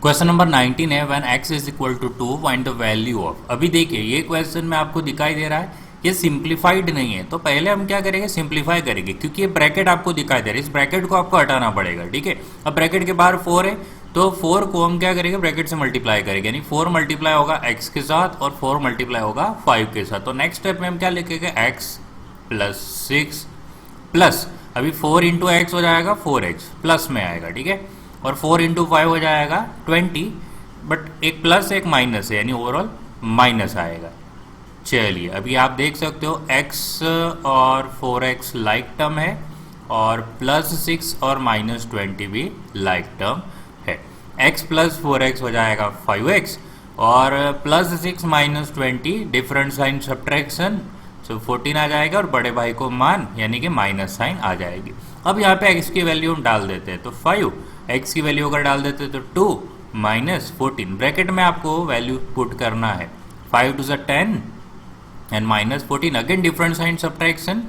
Question number 19 है when x is equal to 2 find the value of. अभी देखिए ये क्वेश्चन में आपको दिखाई दे रहा है ये सिंप्लीफाइड नहीं है, तो पहले हम क्या करेंगे सिंप्लीफाई करेंगे, क्योंकि ये ब्रैकेट आपको दिखाई दे रहा है, इस ब्रैकेट को आपको हटाना पड़ेगा। ठीक है, अब ब्रैकेट के बाहर 4 है तो 4 को हम क्या करेंगे ब्रैकेट से मल्टीप्लाई करेंगे, यानी 4 मल्टीप्लाई होगा x के साथ और 4 मल्टीप्लाई होगा 5 के साथ। तो नेक्स्ट स्टेप में हम क्या लिखेंगे x प्लस 6 प्लस अभी 4 इंटू एक्स हो जाएगा 4x प्लस में आएगा। ठीक है, और 4 इंटू 5 हो जाएगा 20, बट एक प्लस एक माइनस है यानी ओवरऑल माइनस आएगा। चलिए अभी आप देख सकते हो x और 4x लाइक टर्म है और प्लस 6 और माइनस 20 भी लाइक टर्म है। x प्लस 4x हो जाएगा 5x और plus 6 minus 20 different sign subtraction, तो 14 आ जाएगा और बड़े भाई को मान यानी कि माइनस साइन आ जाएगी। अब यहाँ पे x की वैल्यू हम डाल देते हैं तो 5, x की वैल्यू अगर डाल देते हैं तो 2 माइनस 14, ब्रैकेट में आपको वैल्यू पुट करना है 5 to 10 and minus 14, again different sign subtraction,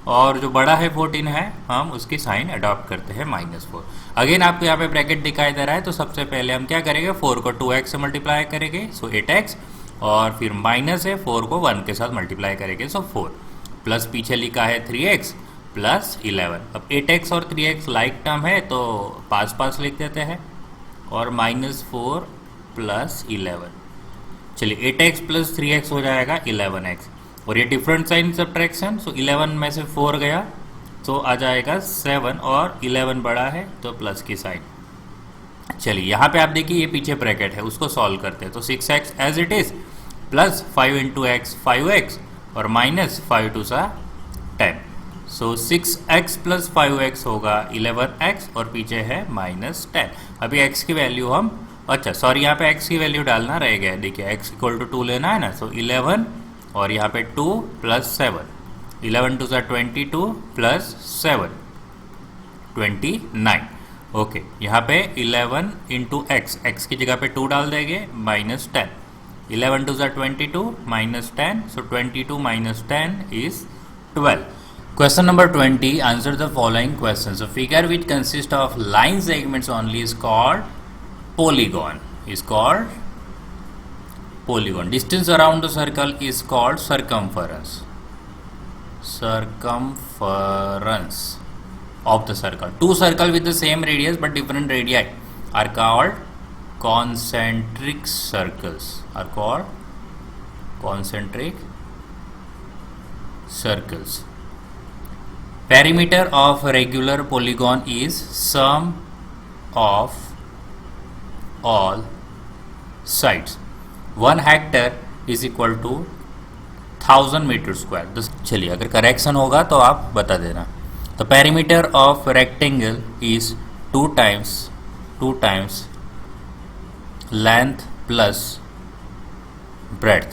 और जो बड़ा है 14 है हम उसकी साइन अडॉप्ट करते हैं -4। अगेन आपको यहाँ पे ब्रैकेट दिखाई दे रहा है तो सबसे पहले हम क्या करेंगे 4 को 2x से मल्टीप्लाई करेंगे सो 8x, और फिर माइनस है 4 को 1 के साथ मल्टीप्लाई करेंगे सो 4, प्लस पीछे लिखा है 3x प्लस 11। अब 8x और 3x लाइक टर्म है तो पास पास लिख देते हैं और -4 प्लस 11, चलिए 8x प्लस 3x हो जाएगा 11x, और ये डिफरेंट साइन सब्ट्रैक्शन, सो 11 में से 4 गया तो आ जाएगा 7 और 11 बड़ा है तो प्लस की साइन। चलिए यहाँ पे आप देखिए ये पीछे ब्रैकेट है उसको सॉल्व करते हैं तो 6x as it is plus 5 into x 5x और minus 5 to 10, so 6x plus 5x होगा 11x और पीछे है -10। अभी x की वैल्यू हम अच्छा सॉरी यहाँ पे x की वैल्यू डालना रह गया, देखिए x इक्वल टू 2 लेना है ना, सो 11 और यहाँ पे 2 प्लस 7, 11 टू 22 प्लस 7 29। ओके यहाँ पे 11 इंटू x की जगह पे 2 डाल देंगे -10, 11 two 22 -10, so 22 -10 is 12। Question number 20, answer the following questions. A figure which consists of line segments only is called polygon. Is called polygon. Distance around the circle is called circumference. Circumference of the circle. Two circles with the same radius but different radii are called concentric circles. Are called concentric circles. Perimeter of a regular polygon is sum of all sides. 1 hectare is equal to 1000 metre square. तो चलिए अगर correction होगा तो आप बता देना। तो perimeter of rectangle is 2 times length plus breadth.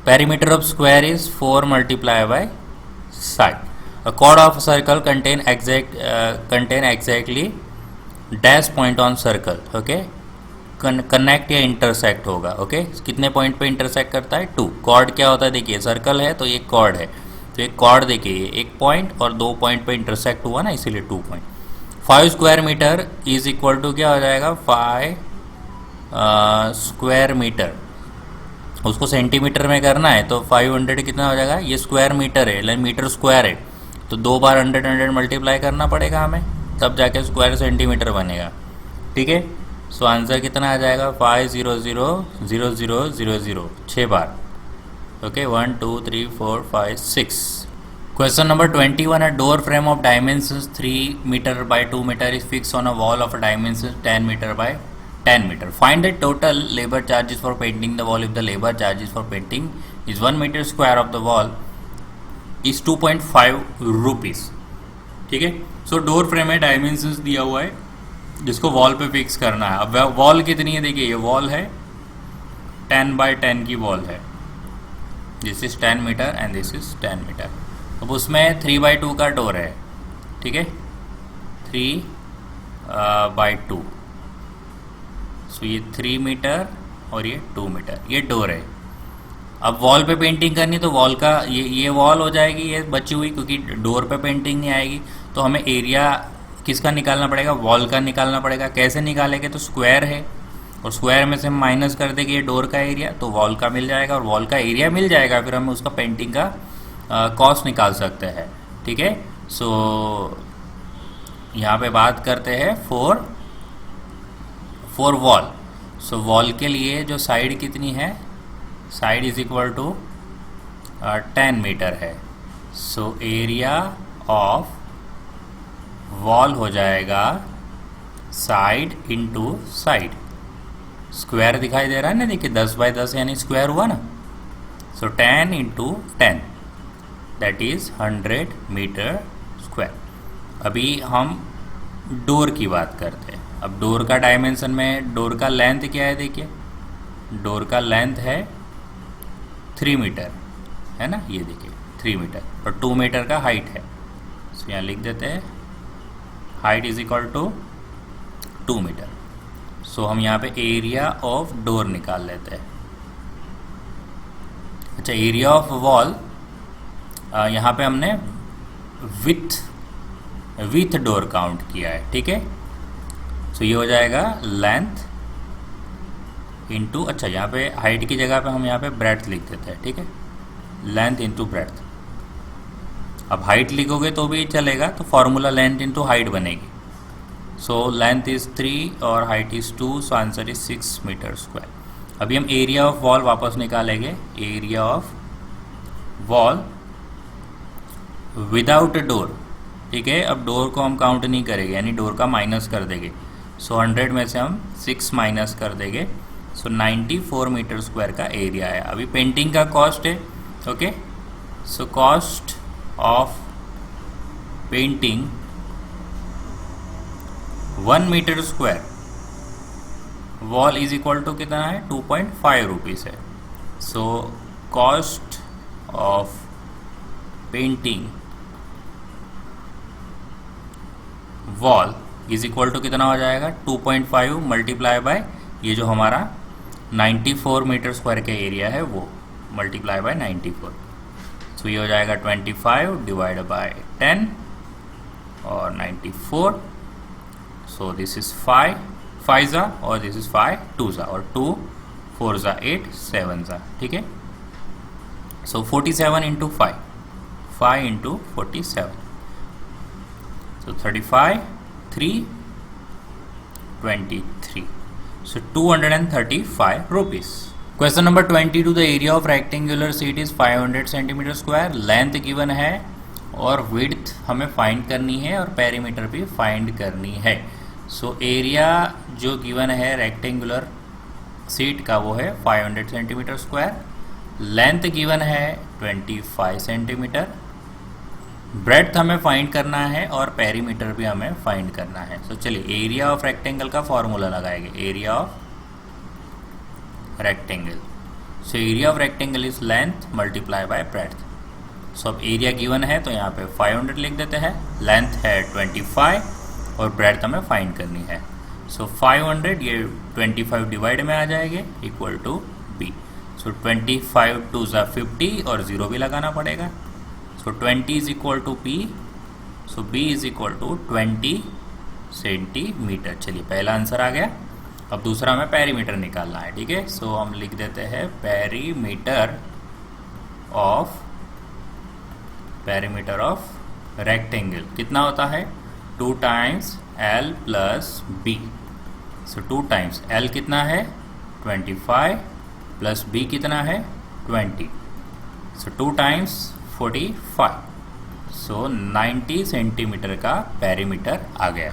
Perimeter of square is 4 multiply by side. A chord of a circle contain exactly dash point on circle. Okay, connect या intersect होगा। ओके कितने point पे intersect करता है 2। Cord क्या होता है देखिए सर्कल है तो ये कॉर्ड है, तो एक कॉर्ड देखिए एक पॉइंट और 2 पॉइंट पे इंटरसेक्ट हुआ ना इसीलिए 2 point. 5 square metre is equal to क्या हो जाएगा 5 स्क्वायर मीटर, उसको सेंटीमीटर में करना है तो 500 कितना हो जाएगा, ये स्क्वायर मीटर है मीटर स्क्वायर है तो 2 बार 100 मल्टीप्लाई करना पड़ेगा हमें तब जाके स्क्वायर सेंटीमीटर बनेगा। ठीक है, सो आंसर कितना आ जाएगा 500,000,000 6 बार। Okay 1 2 3 4 5 6। Question number 21, a door frame of dimensions 3 meter by 2 meter is fixed on a wall of a dimensions 10 meter by 10 meter. Find the total labor charges for painting the wall if the labor charges for painting is 1 meter square of the wall is 2.5 rupees. ठीक है, सो door frame है dimensions दिया हुआ है जिसको wall पे fix करना है। अब वॉल कितनी है देखिए ये वॉल है 10 by 10 की वॉल है, this is 10 metre and this is 10 metre. अब उसमें 3 by 2 का डोर है, ठीक है 3 by 2, सो ये 3 मीटर और ये 2 मीटर ये डोर है। अब वॉल पे पेंटिंग करनी तो वॉल का ये वॉल हो जाएगी ये बची हुई, क्योंकि डोर पे पेंटिंग नहीं आएगी तो हमें एरिया किसका निकालना पड़ेगा, वॉल का निकालना पड़ेगा। कैसे निकालेंगे, तो स्क्वायर है और स्क्वायर में से हम माइनस कर देंगे ये डोर का एरिया, तो वॉल का मिल जाएगा और वॉल का एरिया मिल जाएगा, फिर हम उसका पेंटिंग का कॉस्ट निकाल सकते हैं। ठीक है, सो यहाँ पे बात करते हैं फॉर वॉल। सो वॉल के लिए जो साइड कितनी है, side is equal to 10 metre है। सो एरिया ऑफ वॉल हो जाएगा साइड इंटू साइड, स्क्वायर दिखाई दे रहा है ना, देखिए 10 बाय 10 यानी स्क्वायर हुआ ना। So 10 into 10 that is 100 metre square. अभी हम डोर की बात करते हैं। अब डोर का डायमेंशन में डोर का लेंथ क्या है, देखिए डोर का लेंथ है 3 मीटर है ना, ये देखिए 3 मीटर और 2 मीटर का हाइट है। तो यहाँ लिख देते हैं height is equal to 2 metre. So हम यहाँ पे एरिया ऑफ डोर निकाल लेते हैं। अच्छा, एरिया ऑफ वॉल यहाँ पे हमने विथ डोर काउंट किया है। ठीक है, सो ये हो जाएगा लेंथ इंटू, अच्छा यहाँ पे हाइट की जगह पे हम यहाँ पे ब्रेड्थ लिख देते हैं। ठीक है, लेंथ इंटू ब्रेड्थ। अब हाइट लिखोगे तो भी चलेगा, तो फॉर्मूला लेंथ इंटू हाइट बनेगी। सो लेंथ इज 3 और height is 2, so answer is 6 metre square. अभी हम एरिया ऑफ वॉल वापस निकालेंगे। Area of wall without door. ठीक है, अब डोर को हम काउंट नहीं करेंगे, यानी डोर का माइनस कर देंगे। सो 100 में से हम 6 माइनस कर देंगे। सो 94 मीटर स्क्वायर का एरिया है। अभी पेंटिंग का कॉस्ट है। Okay, so cost of painting 1 metre square wall is equal to कितना है, 2.5 रुपीज़ है। So cost of painting wall is equal to कितना हो जाएगा, 2.5 मल्टीप्लाई बाय ये जो हमारा 94 मीटर स्क्वायर का एरिया है वो मल्टीप्लाई बाय 94। सो ये हो जाएगा 25 डिवाइड बाय 10 और 94। सो दिस इज 5 ज़ा और दिस इज 5 2 ज़ा और 2 4 ज़ा 8 7 ज़ा। ठीक है, सो 47 into 5 into 47, so 35 3 23, so 235 rupees. Question number 22, the area of rectangular sheet is 500 centimeter square. Length given है और width हमें find करनी है और perimeter भी find करनी है। so area जो given है rectangular sheet का वो है 500 centimeter square. Length given है 25 सेंटीमीटर। ब्रेड्थ हमें फाइंड करना है और पेरीमीटर भी हमें फाइंड करना है। तो चलिए एरिया ऑफ रेक्टेंगल का फॉर्मूला लगाएंगे। Area of rectangle, so area of rectangle is length multiply by breadth. So अब एरिया गिवन है तो यहाँ पे 500 लिख देते हैं, लेंथ है 25 और ब्रेड्थ हमें फाइंड करनी है। सो 500 ये 25 डिवाइड में आ जाएंगे इक्वल टू बी। सो 25 2 ज़ा 50 और 0 भी लगाना पड़ेगा। So 20 is equal to p, so b is equal to 20 centimetre. चलिए पहला आंसर आ गया। अब दूसरा हमें पेरीमीटर निकालना है। ठीक है, सो हम लिख देते हैं पेरीमीटर ऑफ रेक्टेंगल कितना होता है, 2 times l plus b. So 2 times L कितना है 25 प्लस बी कितना है 20, सो 2 टाइम्स 45, सो 90 सेंटीमीटर का पेरीमीटर आ गया।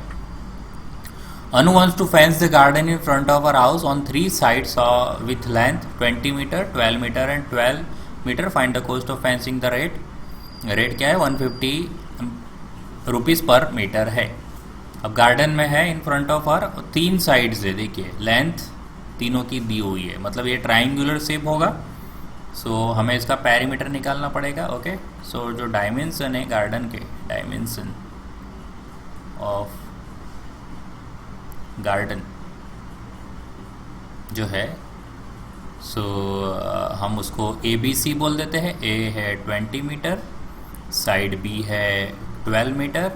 Anu wants to fence the garden in front of her house on 3 sides with length 20 meter, 12 meter and 12 meter. Find the cost of fencing the rate. Rate क्या है 150 rupees पर metre है। अब garden में है in front of her 3 sides है, देखिए length तीनों की दी हुई है, मतलब ये ट्राइंगुलर शेप होगा। सो हमें इसका पेरीमीटर निकालना पड़ेगा। ओके, सो जो डायमेंशन है गार्डन के, डायमेंशन ऑफ गार्डन जो है, सो हम उसको ABC बोल देते हैं। ए है 20 मीटर, साइड B है 12 मीटर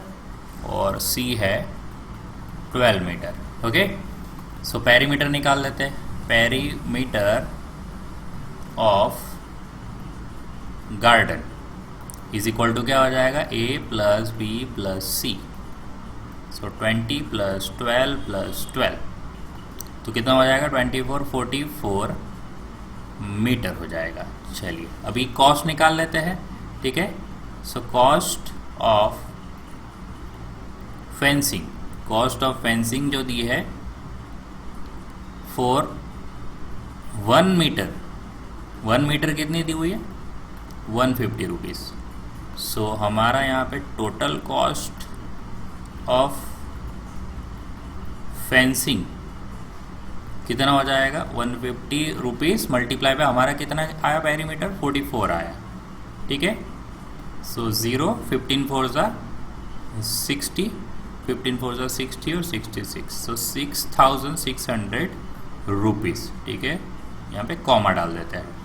और सी है 12 मीटर। ओके, सो पेरीमीटर निकाल लेते हैं। Perimeter of garden is equal to क्या हो जाएगा, a plus b plus c. So 20 plus 12 plus 12 तो कितना हो जाएगा, 24, 44 मीटर हो जाएगा। चलिए अभी कॉस्ट निकाल लेते हैं। ठीक है, so cost of fencing, cost of fencing जो दी है फॉर 1 मीटर, 1 मीटर कितनी दी हुई है, 150 रुपीज़। सो हमारा यहाँ पे टोटल कॉस्ट ऑफ फेंसिंग कितना हो जाएगा, 150 रुपीज़ मल्टीप्लाई पे हमारा कितना आया पेरीमीटर, 44 आया। ठीक है, सो 0, 15 4 ज़ा 60, 15 4 ज़ा 60 और 66, सो 6600 रुपीज़। ठीक है, यहाँ पे कॉमा डाल देते हैं।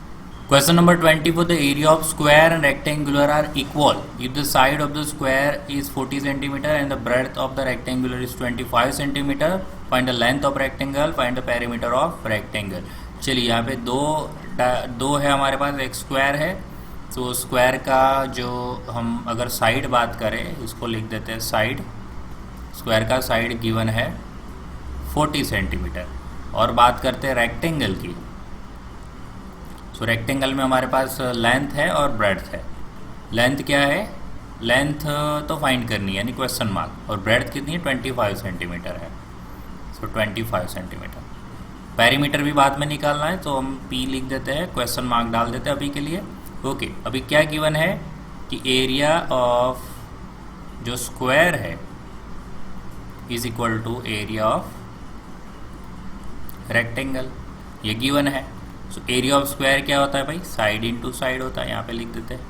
Question number 24. The area of square and rectangular are equal if the side of the square is 40 centimeter and the breadth of the rectangular is 25 centimeter. Find the length of rectangle. Find the perimeter of rectangle. चलिए यहाँ पे दो है हमारे पास, एक square है। तो square का जो हम अगर साइड बात करें, इसको लिख देते हैं साइड। स्क्वायर का साइड गिवन है 40 सेंटीमीटर। और बात करते हैं रेक्टेंगल की। सो रेक्टेंगल में हमारे पास लेंथ है और ब्रेड्थ है। लेंथ क्या है, लेंथ तो फाइंड करनी है यानी क्वेश्चन मार्क, और ब्रेड्थ कितनी है, 25 सेंटीमीटर है। सो 25 सेंटीमीटर। पेरीमीटर भी बाद में निकालना है तो हम पी लिख देते हैं, क्वेश्चन मार्क डाल देते हैं अभी के लिए। ओके, अभी क्या गिवन है कि एरिया ऑफ जो स्क्वायर है is equal to area of rectangle, ये गिवन है। सो एरिया ऑफ स्क्वायर क्या होता है भाई, साइड इनटू साइड होता है, यहाँ पे लिख देते हैं।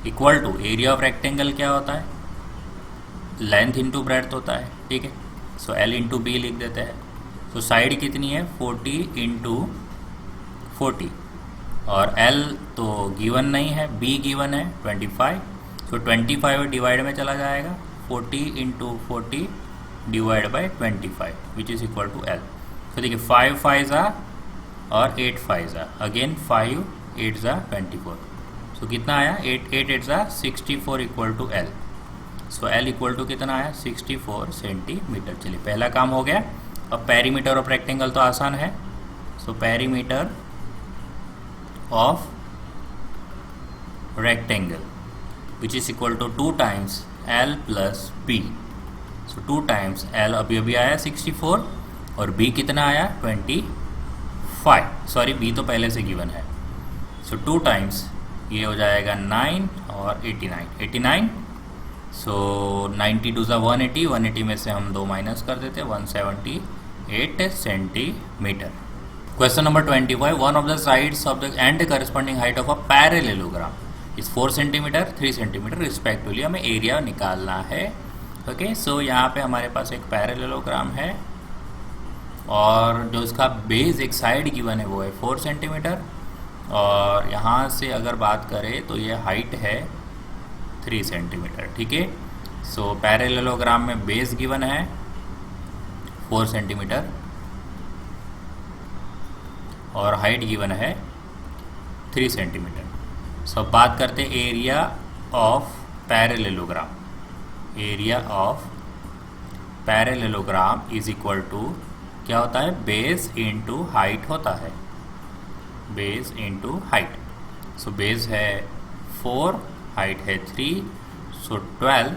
Equal to area of rectangle क्या होता है, लेंथ इनटू ब्रेड्थ होता है। ठीक है, सो एल इंटू बी लिख देते हैं। सो साइड कितनी है, 40 इंटू 40, और एल तो गिवन नहीं है, बी गिवन है 25। सो 25 डिवाइड में चला जाएगा, 40 into 40 divide by 25 which is equal to l. तो देखिए 5 5 ज़ा और 8 5 ज़ा, अगेन 5 8 ज़ा 24। सो कितना आया, 8 8 8 ज़ा 64 equal to l. So l equal to कितना आया, 64 सेंटीमीटर। चलिए पहला काम हो गया। अब पेरीमीटर ऑफ रेक्टेंगल तो आसान है। So perimeter of rectangle which is equal to 2 times l plus b. So 2 times l अभी अभी आया 64 और बी कितना आया 25, सॉरी बी तो पहले से गिवन है। सो 2 टाइम्स ये हो जाएगा 9 और 89। सो 92 ज़ा 180, 180 में से हम 2 माइनस कर देते हैं, 178 centimetre. Question number 25. One of the sides of the end corresponding height of a parallelogram is 4 centimetre 3 centimetre respectively. हमें एरिया निकालना है। ओके, सो यहाँ पे हमारे पास एक पैरेललोग्राम है और जो इसका बेस एक साइड गिवन है वो है 4 सेंटीमीटर, और यहाँ से अगर बात करें तो ये हाइट है 3 सेंटीमीटर। ठीक है, सो पैरेललोग्राम में बेस गिवन है 4 सेंटीमीटर और हाइट गिवन है 3 सेंटीमीटर। सो बात करते हैं area of parallelogram. Area of parallelogram is equal to क्या होता है, बेस इंटू हाइट होता है, base into height. So base है 4, हाइट है 3, so 12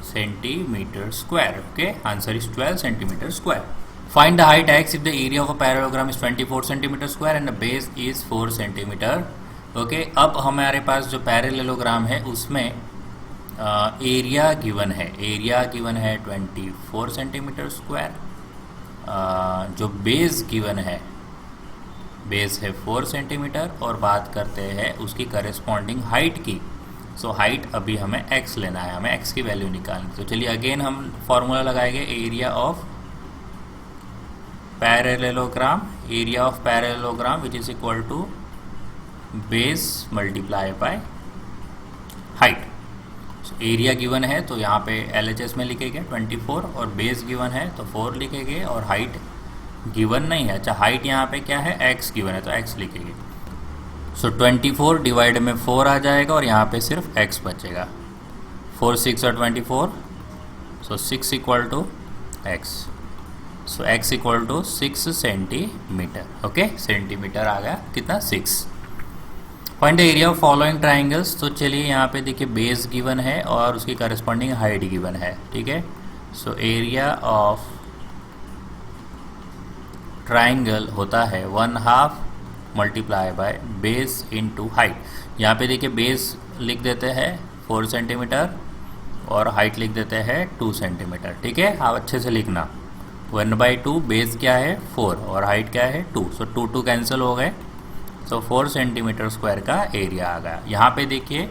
centimetre square. Okay, answer is 12 centimetre square. Find the height x if the area of a parallelogram is 24 centimeter square and the base is 4 centimeter. Okay, अब हमारे पास जो parallelogram है उसमें area given है, area given है 24 centimetre square. जो base given है, base है 4 सेंटीमीटर, और बात करते हैं उसकी करेस्पॉन्डिंग हाइट की। सो हाइट अभी हमें x लेना है, हमें x की वैल्यू निकालनी। तो चलिए अगेन हम फॉर्मूला लगाएंगे area of parallelogram, area of parallelogram which is equal to base multiply by height. Area given है तो यहाँ पे LHS में लिखेंगे 24, और बेस गिवन है तो 4 लिखेंगे, और हाइट गिवन नहीं है। अच्छा, हाइट यहाँ पे क्या है, x गिवन है तो x लिखेंगे। सो 24 डिवाइड में 4 आ जाएगा, और यहाँ पे सिर्फ x बचेगा। 4 6 और 24, so 6 equal to x। So x equal to 6 centimetre. Okay, centimetre आ गया कितना, 6। Find the area of following triangles. तो चलिए यहाँ पे देखिए बेस गिवन है और उसकी करस्पॉन्डिंग हाइट गिवन है, ठीक है। सो एरिया ऑफ ट्राइंगल होता है 1/2 multiply by base into height. यहाँ पे देखिए बेस लिख देते हैं 4 सेंटीमीटर और हाइट लिख देते हैं 2 सेंटीमीटर, ठीक है। आप अच्छे से लिखना, 1/2 बेस क्या है 4 और हाइट क्या है 2, सो 2 कैंसिल हो गए। सो 4 सेंटीमीटर स्क्वायर का एरिया आ गया। यहाँ पे देखिए,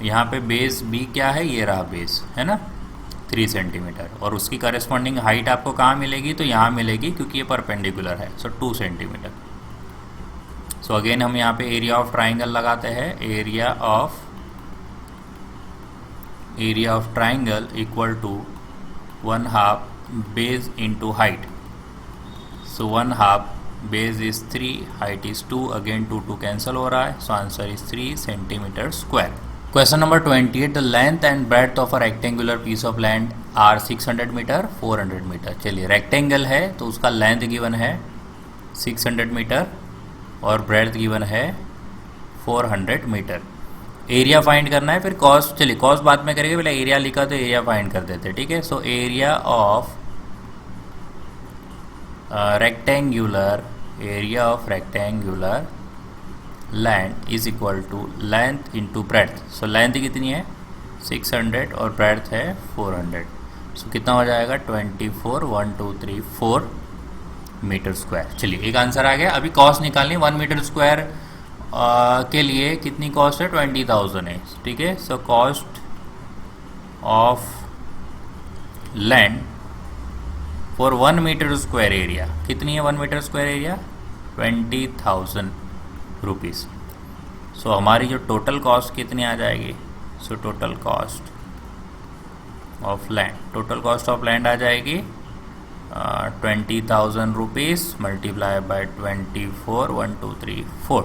यहाँ पे बेस बी क्या है, ये रहा बेस, है ना, 3 सेंटीमीटर, और उसकी करस्पॉन्डिंग हाइट आपको कहाँ मिलेगी, तो यहाँ मिलेगी क्योंकि ये परपेंडिकुलर है, सो 2 सेंटीमीटर। सो अगेन हम यहाँ पे एरिया ऑफ ट्राइंगल लगाते हैं। Area of triangle equal to 1/2 base into height. So 1/2 base is 3, height is 2, again 2 cancel हो रहा है, so answer is 3 centimetre square. Question number 28, the length and breadth of a rectangular piece of land are 600 metre 400 metre. चलिए, rectangle है तो उसका length given है 600 metre और breadth given है 400 मीटर। एरिया फाइंड करना है, फिर कॉस्ट, चलिए कॉस्ट बाद में करेंगे, पहले एरिया लिखा तो एरिया फाइंड कर देते हैं, ठीक है। So area of rectangular land is equal to length into breadth. So length कितनी है 600 और ब्रेड्थ है 400, सो कितना हो जाएगा 24, 1 2 3 4 मीटर स्क्वायर। चलिए, एक आंसर आ गया। अभी कॉस्ट निकालनी, 1 मीटर स्क्वायर के लिए कितनी कॉस्ट है, 20,000 है, ठीक है। So cost of land for 1 metre square area कितनी है, 1 metre square area 20,000 rupees. So हमारी जो टोटल कॉस्ट कितनी आ जाएगी, so total cost of land आ जाएगी 20,000 rupees multiply by 24, 1 2 3 4।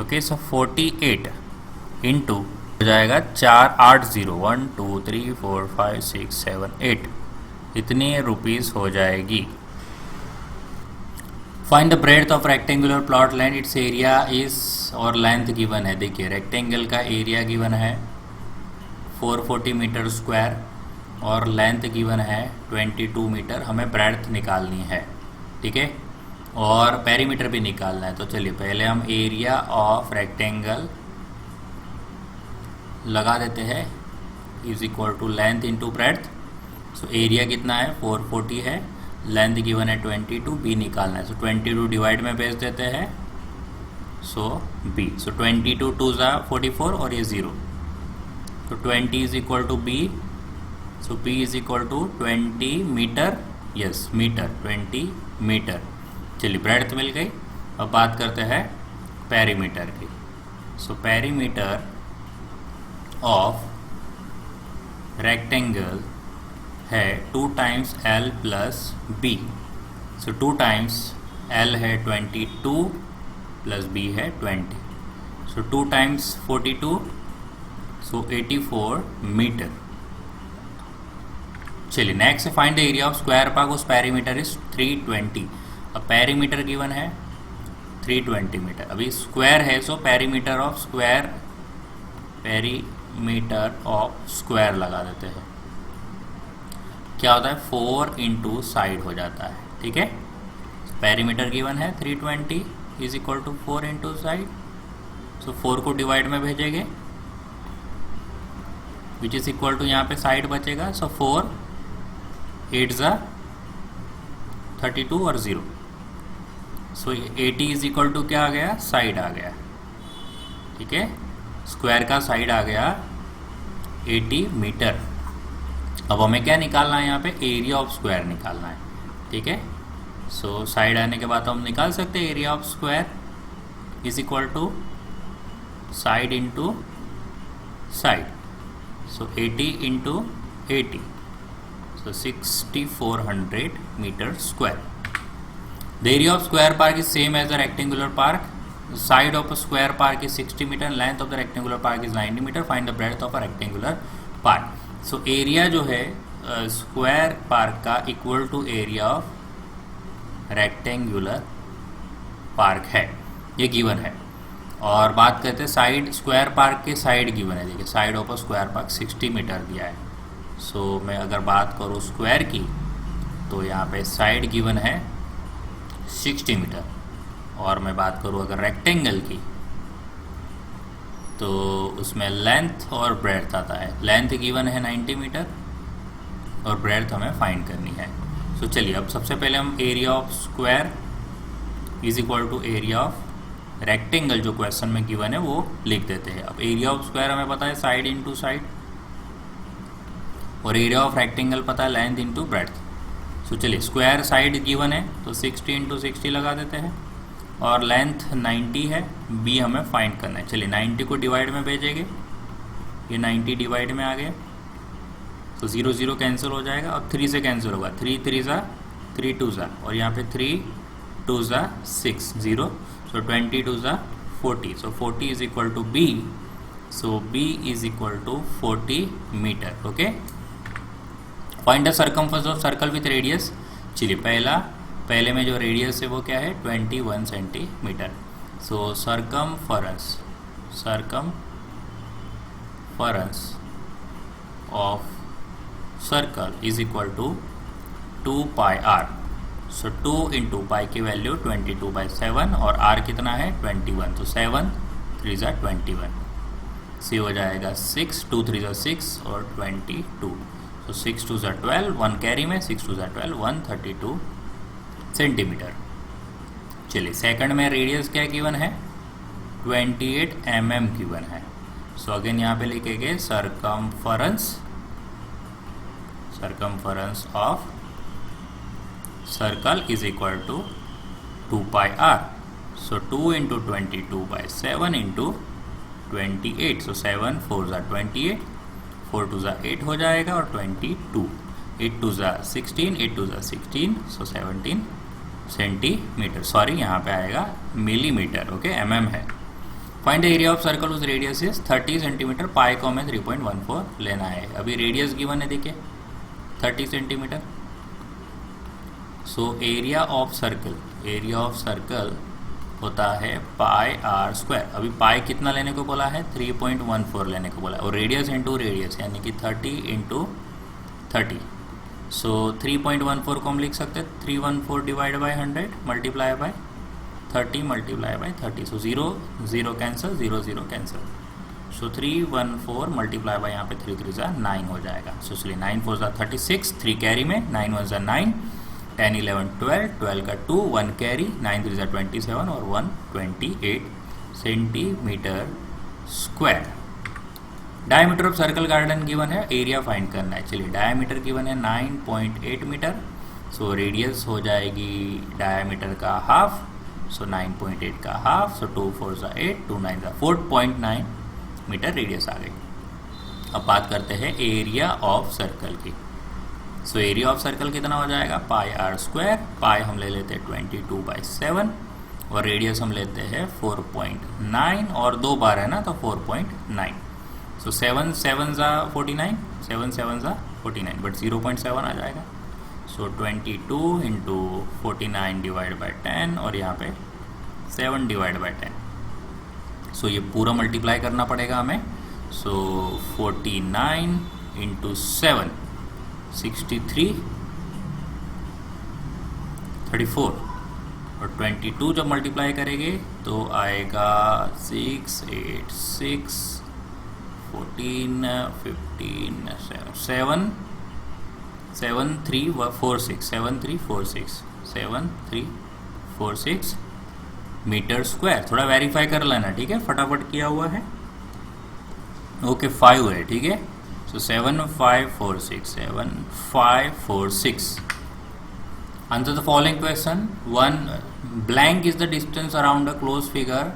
Okay, so 48 into हो जाएगा 480, 1 2 3 4 5 6 7 8, इतनी रुपीज़ हो जाएगी। Find the breadth of rectangular plot land, it's area is, और लेंथ गिवन है। देखिए, रेक्टेंगल का एरिया गिवन है 440 मीटर स्क्वायर और लेंथ गिवन है 22 मीटर। हमें ब्रेड्थ निकालनी है, ठीक है, और पेरीमीटर भी निकालना है। तो चलिए पहले हम एरिया ऑफ रेक्टेंगल लगा देते हैं, is equal to length into breadth. So area कितना है 440 है, लेंथ गिवन है 22, बी निकालना है। सो 22 डिवाइड में भेज देते हैं, सो बी। सो 22 2 ज़ा 44 और ये 0, तो 20 is equal to b. So p is equal to 20 metre, yes metre, 20 metre. चलिए, ब्रेड्थ मिल गई। अब बात करते हैं पेरीमीटर की। सो पेरीमीटर ऑफ रेक्टेंगल है 2 टाइम्स L प्लस B। सो 2 टाइम्स L है 22 प्लस B है 20, सो 2 टाइम्स 42, सो 84 मीटर। चलिए, next find the area of square park of perimeter is 320। अब पेरीमीटर गिवन है 320 मीटर, अभी स्क्वायर है, सो पेरीमीटर ऑफ स्क्वायर लगा देते हैं। क्या होता है 4 इंटू साइड हो जाता है, ठीक है। पेरीमीटर गिवन है 320 is equal to 4 into side. So 4 को डिवाइड में भेजेंगे, विच इज इक्वल टू यहाँ पे साइड बचेगा। सो 4 8 ज़ा 32 और 0, सो 80 इज इक्वल टू क्या आ गया, साइड आ गया, ठीक है। स्क्वायर का साइड आ गया 80 मीटर। अब हमें क्या निकालना है, यहाँ पे एरिया ऑफ स्क्वायर निकालना है, ठीक है। सो साइड आने के बाद हम निकाल सकते हैं area of square is equal to side into side. so 80 into 80, so 6400 meter square. The area of square park is same as the rectangular park. The side of a square park is 60 meter and length of the rectangular park is 90 meter. Find the breadth of a rectangular park. So area जो है square park का equal to area of rectangular park है, ये given है. और बात करते हैं साइड, स्क्वायर पार्क के साइड गिवन है. देखिए side of a square park 60 metre दिया है. सो मैं अगर बात करूँ स्क्वायर की तो यहाँ पे साइड गिवन है 60 मीटर. और मैं बात करूँ अगर रेक्टेंगल की तो उसमें लेंथ और ब्रेड्थ आता है. लेंथ गिवन है 90 मीटर और ब्रेड्थ हमें फाइंड करनी है. सो चलिए अब सबसे पहले हम area of square is equal to area of rectangle जो क्वेश्चन में गिवन है वो लिख देते हैं. अब एरिया ऑफ स्क्वायर हमें पता है साइड इंटू साइड, और एरिया ऑफ रेक्टेंगल पता है लेंथ इंटू ब्रेड्थ. सो चलिए स्क्वायर साइड गिवन है तो 60 इंटू 60 लगा देते हैं, और लेंथ 90 है, बी हमें फाइंड करना है. चलिए 90 को डिवाइड में भेजेंगे, ये 90 डिवाइड में आ गया तो 0 0 कैंसिल हो जाएगा और 3 से कैंसिल होगा. 3 3 ज़ा 3 2 ज़ा और यहाँ पे 3 2 ज़ा 6 0, सो 20 2 ज़ा 40. So 40 is equal to b. So b is equal to 40 metre. Okay, find the circumference of circle with radius. चलिए पहले में जो रेडियस है वो क्या है 21 centimetre. So circumference of circle is equal to 2 pi r. So 2 into pi की value 22/7 और आर कितना है 21. तो 7 3 ज़ा 21, सी हो जाएगा 6 2 3 ज़ा 6 और 22. तो 6 2 ज़ा 12, 1 कैरी में 6 2 ज़ा 12, 132 सेंटीमीटर. चलिए सेकंड में रेडियस क्या गिवन है 28 mm गिवन है. सो अगेन यहाँ पे लिखेंगे circumference of circle is equal to 2 pi r. So 2 into 22/7 into 28. So 7 4 ज़ा 28, 4 2 ज़ा 8 हो जाएगा और 22, 8 2 ज़ा 16, 8 2 ज़ा 16, सो 17 सेंटीमीटर. सॉरी यहाँ पे आएगा मिलीमीटर. ओके, mm है. Find the area of circle उस रेडियस इज 30 सेंटीमीटर. पाई को हमें 3.14 लेना है. अभी रेडियस गिवन है देखिए 30 centimetre. So area of circle होता है पाई आर स्क्वायर. अभी पाई कितना लेने को बोला है 3.14 लेने को बोला है, और रेडियस इंटू रेडियस यानी कि 30 इंटू 30. सो 3.14 को हम लिख सकते हैं 314 divide by 100 multiply by 30 multiply by 30. So 0 0 cancel, 0 0 cancel. So 314 multiply by यहाँ पे 3 3 ज़ा 9 हो जाएगा. सो इसलिए 9 4 ज़ा 36, 3 कैरी में 9 1 ज़ा 9, 10 11 12, 12 का 2, 1 कैरी, 9 3 ज़ा 27 और 128 centimetre square. Diameter of circle garden given है, एरिया फाइंड करना है. चलिए डायमीटर गिवन है 9.8 मीटर. सो रेडियस हो जाएगी डायमीटर का हाफ. सो 9.8 का हाफ. सो 2 4 ज़ा 8, 2 9 ज़ा 4.9 मीटर रेडियस आ गई. अब बात करते हैं एरिया ऑफ सर्कल की. सो एरिया ऑफ सर्कल कितना हो जाएगा पाई आर स्क्वायर. पाई हम ले लेते हैं 22/7 और रेडियस हम लेते हैं 4.9 और 2 बार है ना तो 4.9. सो 7 7 ज़ा 49, 7 7 ज़ा 49, बट 0.7 आ जाएगा. सो 22 इंटू 49 डिवाइड बाई 10 और यहाँ पे 7 डिवाइड बाई 10. सो ये पूरा मल्टीप्लाई करना पड़ेगा हमें. सो 49 इंटू 7 63 34 और 22 जब मल्टीप्लाई करेंगे तो आएगा 6 8 6 14 15 7 7 3 4 6 7 3 4 6 7 3 4 6 मीटर स्क्वायर. थोड़ा वेरीफाई कर लेना ठीक है, फटाफट किया हुआ है. ओके 5 है ठीक है. सो 7 5 4 6 7 5 4 6. Answer the following question. 1 blank is the distance around a closed figure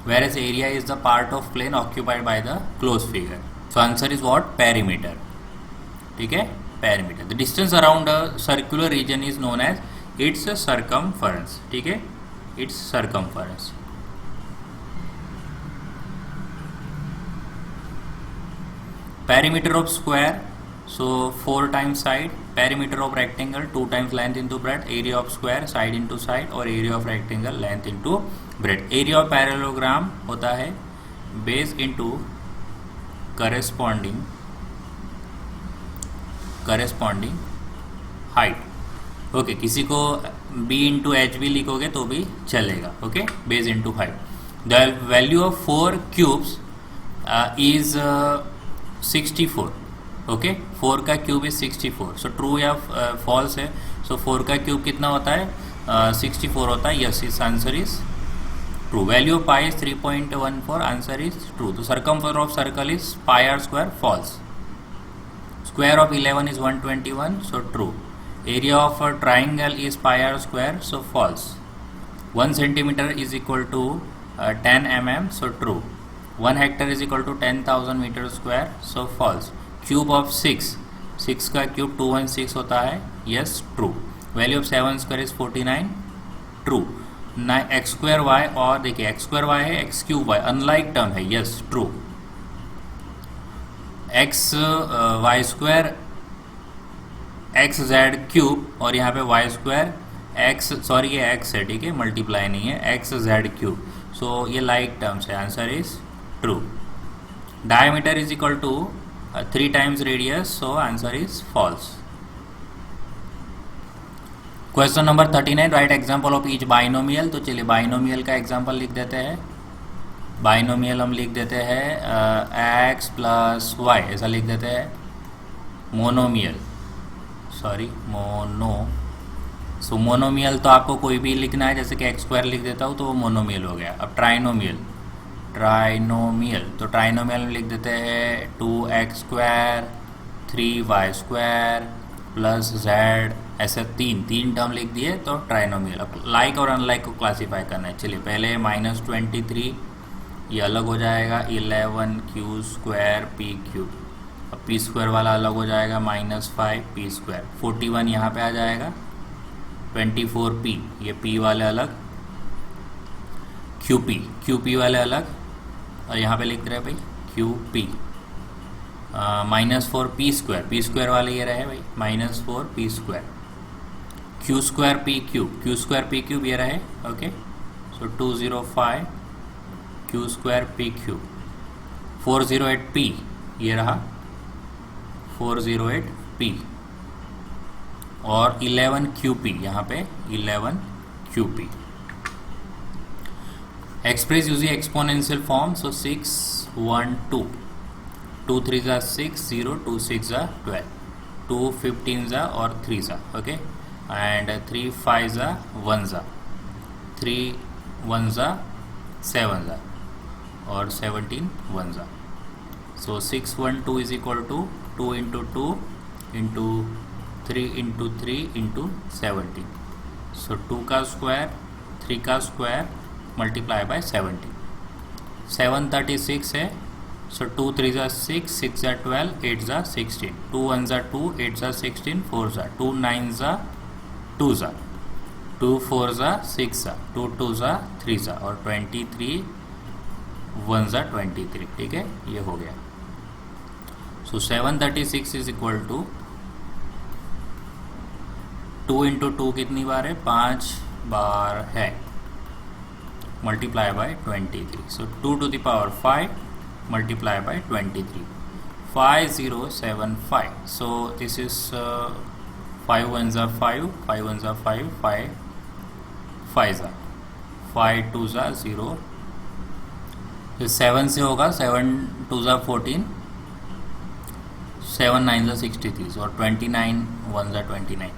whereas area is the part of plane occupied by the closed figure. So answer is what, perimeter. ठीक है, perimeter. The distance around a circular region is known as its circumference. ठीक है, its circumference. Perimeter of square, so 4 times side. Perimeter of rectangle, 2 times length into breadth. Area of square, side into side, और area of rectangle, length into breadth. Area of parallelogram होता है base into corresponding height. Okay, किसी को b into h भी लिखोगे तो भी चलेगा। Okay, base into height. The value of 4 cubes is 64। Okay, 4 का क्यूब इज 64। सो ट्रू या फॉल्स है? सो 4 का क्यूब कितना होता है? 64 होता है। यस, इस answer is true. Value of pi is 3.14, answer is true. तो circumference of circle is pi r square, false. Square of 11 is 121, so true. Area of triangle is pi r square, so false. 1 centimetre is equal to 10 mm, so true. 1 hectare is equal to 10,000 metre square, so false. Cube of 6 का cube 216 होता है, yes, true. Value of 7 square is 49, true. X square y, और देखिए x square y है, x cube y unlike term है, yes, true. X y square x z cube, और यहाँ पे वाई स्क्वायर एक्स, सॉरी ये एक्स है, ठीक है, मल्टीप्लाई नहीं है, एक्स जेड क्यूब, सो ये लाइक टर्म्स है, answer is true. Diameter is equal to 3 times radius, so answer is false. Question number 39, write example of each binomial. तो चलिए बाइनोमियल का एग्जाम्पल लिख देते हैं। बाइनोमियल हम लिख देते हैं x प्लस वाई, ऐसा लिख देते हैं। मोनोमियल, सॉरी मोनो, सो मोनोमियल तो आपको कोई भी लिखना है, जैसे कि एक्स स्क्वायर लिख देता हूँ तो वो मोनोमियल हो गया। अब ट्राइनोमियल, तो ट्राइनोमियल में लिख देते हैं 2x square 3y square plus z, ऐसे तीन टर्म लिख दिए तो ट्राइनोमियल। अब लाइक और अनलाइक को क्लासीफाई करना है। चलिए पहले -23 ये अलग हो जाएगा, 11q स्क्वायर p क्यूब। अब p स्क्वायर वाला अलग हो जाएगा, -5p स्क्वायर। 41 यहाँ पे आ जाएगा, 24p, ये p वाले अलग, QP वाले अलग, और यहाँ पे लिख रहे हैं भाई QP। -4p square, p square वाले ये रहे भाई, -4p square. q square p cube ये रहे, okay, so 205 q square p cube. 408p ये रहा, 408p, और 11QP यहाँ पे 11QP। Express using exponential form, so 6 1 2, 2 3 जा 6, 0 2 6 जा 12, 2 15 जा और 3 जा, ओके, एंड 3 5 जा 1 जा, 3 1 जा 7 जा, और 17 1 जा। So 6 1 2 is equal to 2 into 2 into 3 into 3 into 17, so 2 का स्क्वायर 3 का स्क्वायर मल्टीप्लाई बाय 70। 736 है, सो 2 3 जा 6, 6 जा 12, 8 जा 16, 2 1 जा 2, 8 जा 16, 4 जा 2, 9 जा 2 जा 2, 4 जा 6 जा 2 2 जा 3 जा, और 23 1 जा 23, ठीक है, ये हो गया। सो 736 इज इक्वल टू 2 इंटू 2 कितनी बार है? 5 बार है, multiply by 23, so 2 to the power 5 multiply by 23, 5075। So this is 5 1 जा 5, 5 1 जा 5, 5 5 जा 5 2 जा 0, 7 से होगा, 7 2 जा 14, 7 9 जा 63, और 29 1 जा 29,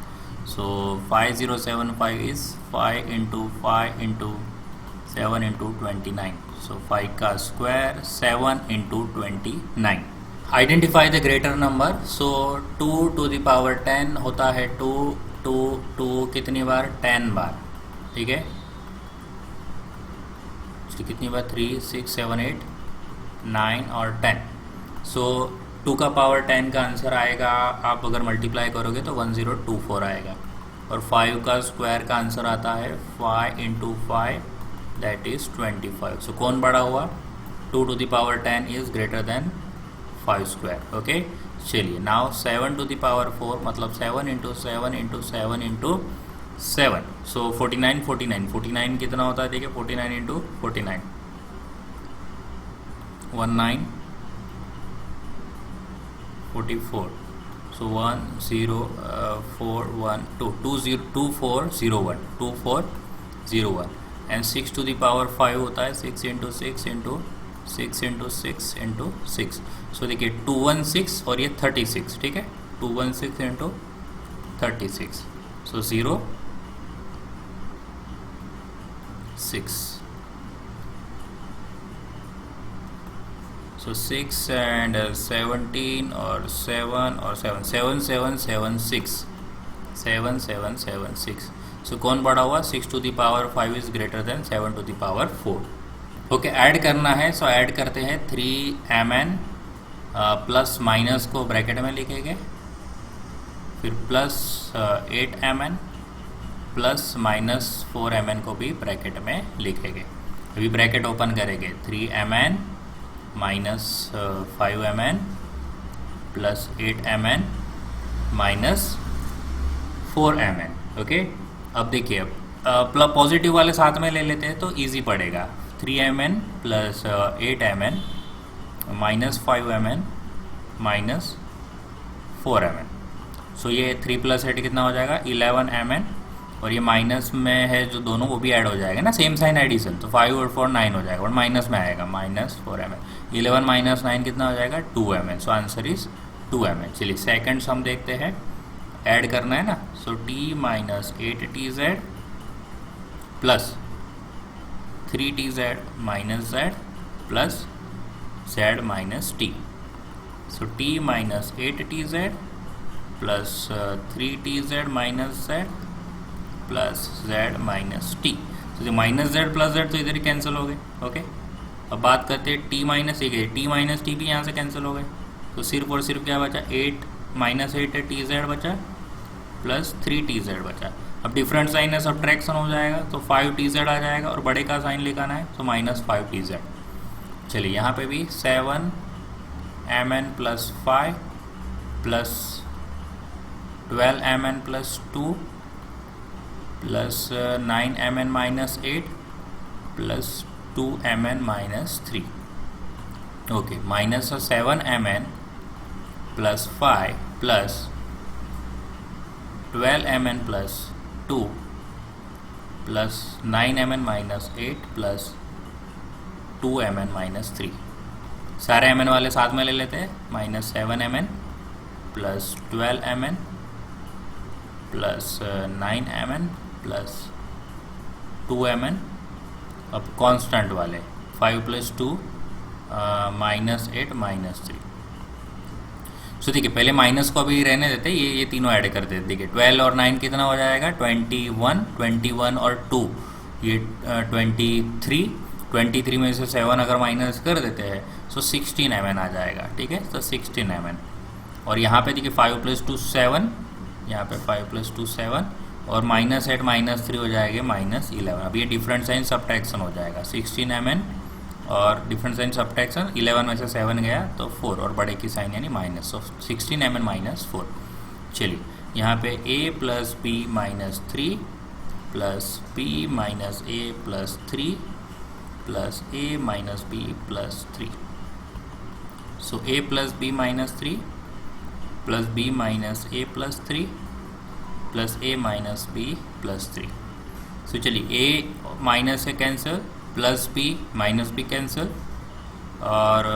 सो 5075 इज 5 इंटू 5 इंटू 7 इंटू 29, सो 5 का square 7 into 29। Identify the greater number, so 2 to the power 10 होता है 2 2 2 कितनी बार? 10 बार, ठीक है, उसकी कितनी बार? 3 6 7 8 9 और 10, सो 2 का पावर 10 का आंसर आएगा, आप अगर मल्टीप्लाई करोगे तो 1024 आएगा। और 5 का स्क्वायर का आंसर आता है 5 इंटू 5 दैट इज़ 25। सो कौन बड़ा हुआ? 2 to the power 10 is greater than 5 square. Okay, चलिए नाउ 7 टू द पावर 4 मतलब 7 इंटू 7 इंटू 7 इंटू 7। सो 49 49 49 कितना होता है? देखिए 49 into 49 19 44। So 1 0 4 1 2 2 0 2 4 0 1 2 4 0 1 and 6 to the power 5 होता है 6 इंटू 6 इंटू 6 इंटू 6 इंटू 6। सो देखिए 216 और ये 36, ठीक है, 216 इंटू 36। सो 0 6। सो 6 एंड 17 और 7 और 7 7 7 7 6 7 7 7 6। सो कौन बड़ा हुआ? 6 to the power 5 is greater than 7 to the power 4। Okay, add करना है। सो ऐड करते हैं 3mn प्लस माइनस को ब्रैकेट में लिखेंगे, फिर plus 8mn plus minus 4mn को भी ब्रैकेट में लिखेंगे। अभी ब्रैकेट ओपन करेंगे 3mn minus 5mn plus 8mn minus 4mn। Okay, अब देखिए अब पॉजिटिव वाले साथ में ले लेते हैं तो इजी पड़ेगा। 3mn plus 8mn minus 5mn minus 4mn। सो ये 3 प्लस 8 कितना हो जाएगा? 11mn, और ये माइनस में है जो दोनों वो भी ऐड हो जाएगा ना, सेम साइन एडिशन, तो 5 और 4 9 हो जाएगा और माइनस में आएगा माइनस 4mn। 11 माइनस 9 कितना हो जाएगा? 2mn। So answer is 2mn। चलिए सेकेंड सम देखते हैं, ऐड करना है ना। सो t minus 8tz plus 3tz minus z plus z minus t। सो t minus 8tz plus 3tz minus z plus z minus t। तो माइनस z प्लस z तो इधर ही cancel हो गए। ओके, अब बात करते हैं t minus t minus T भी यहाँ से कैंसिल हो गए, तो सिर्फ और सिर्फ क्या बचा? 8 माइनस 8 tz बचा प्लस 3tz बचा। अब डिफरेंट साइन है, सब्ट्रैक्शन हो जाएगा तो 5tz आ जाएगा और बड़े का साइन लिखाना है तो माइनस 5tz। चलिए यहाँ पे भी 7mn plus 5 plus 12mn plus 2 plus 9mn minus 8 plus 2mn minus 3। Okay, minus 7mn plus 5 plus 12mn plus 2 plus 9mn minus 8 plus 2mn minus 3। सारे mn वाले साथ में ले लेते हैं। Minus 7mn plus 12mn plus 9mn plus 2mn, अब constant वाले 5 plus 2 minus 8 minus 3। सो देखिए पहले माइनस को अभी रहने देते, ये तीनों ऐड कर देते। देखिए 12 और 9 कितना हो जाएगा? 21 21 और 2 ये 23 23 में से 7 अगर माइनस कर देते हैं तो 16mn आ जाएगा। ठीक है, तो 16mn। और यहाँ पे देखिए 5 प्लस 2 7, यहाँ पे 5 प्लस 2 7 और माइनस 8 माइनस 3 हो जाएगा माइनस 11। अब ये डिफरेंट साइन सब्ट्रैक्शन हो जाएगा 16mn और डिफरेंट साइन सब्ट्रैक्शन 11 में से 7 गया तो 4 और बड़े की साइन यानी माइनस, सो 16mn माइनस 4। चलिए यहाँ पे a plus b minus 3 plus b minus a plus 3 plus a minus b plus 3। So a plus b minus 3 plus b minus a plus 3 plus a minus b plus 3। सो चलिए a minus से cancel, plus b minus b cancel और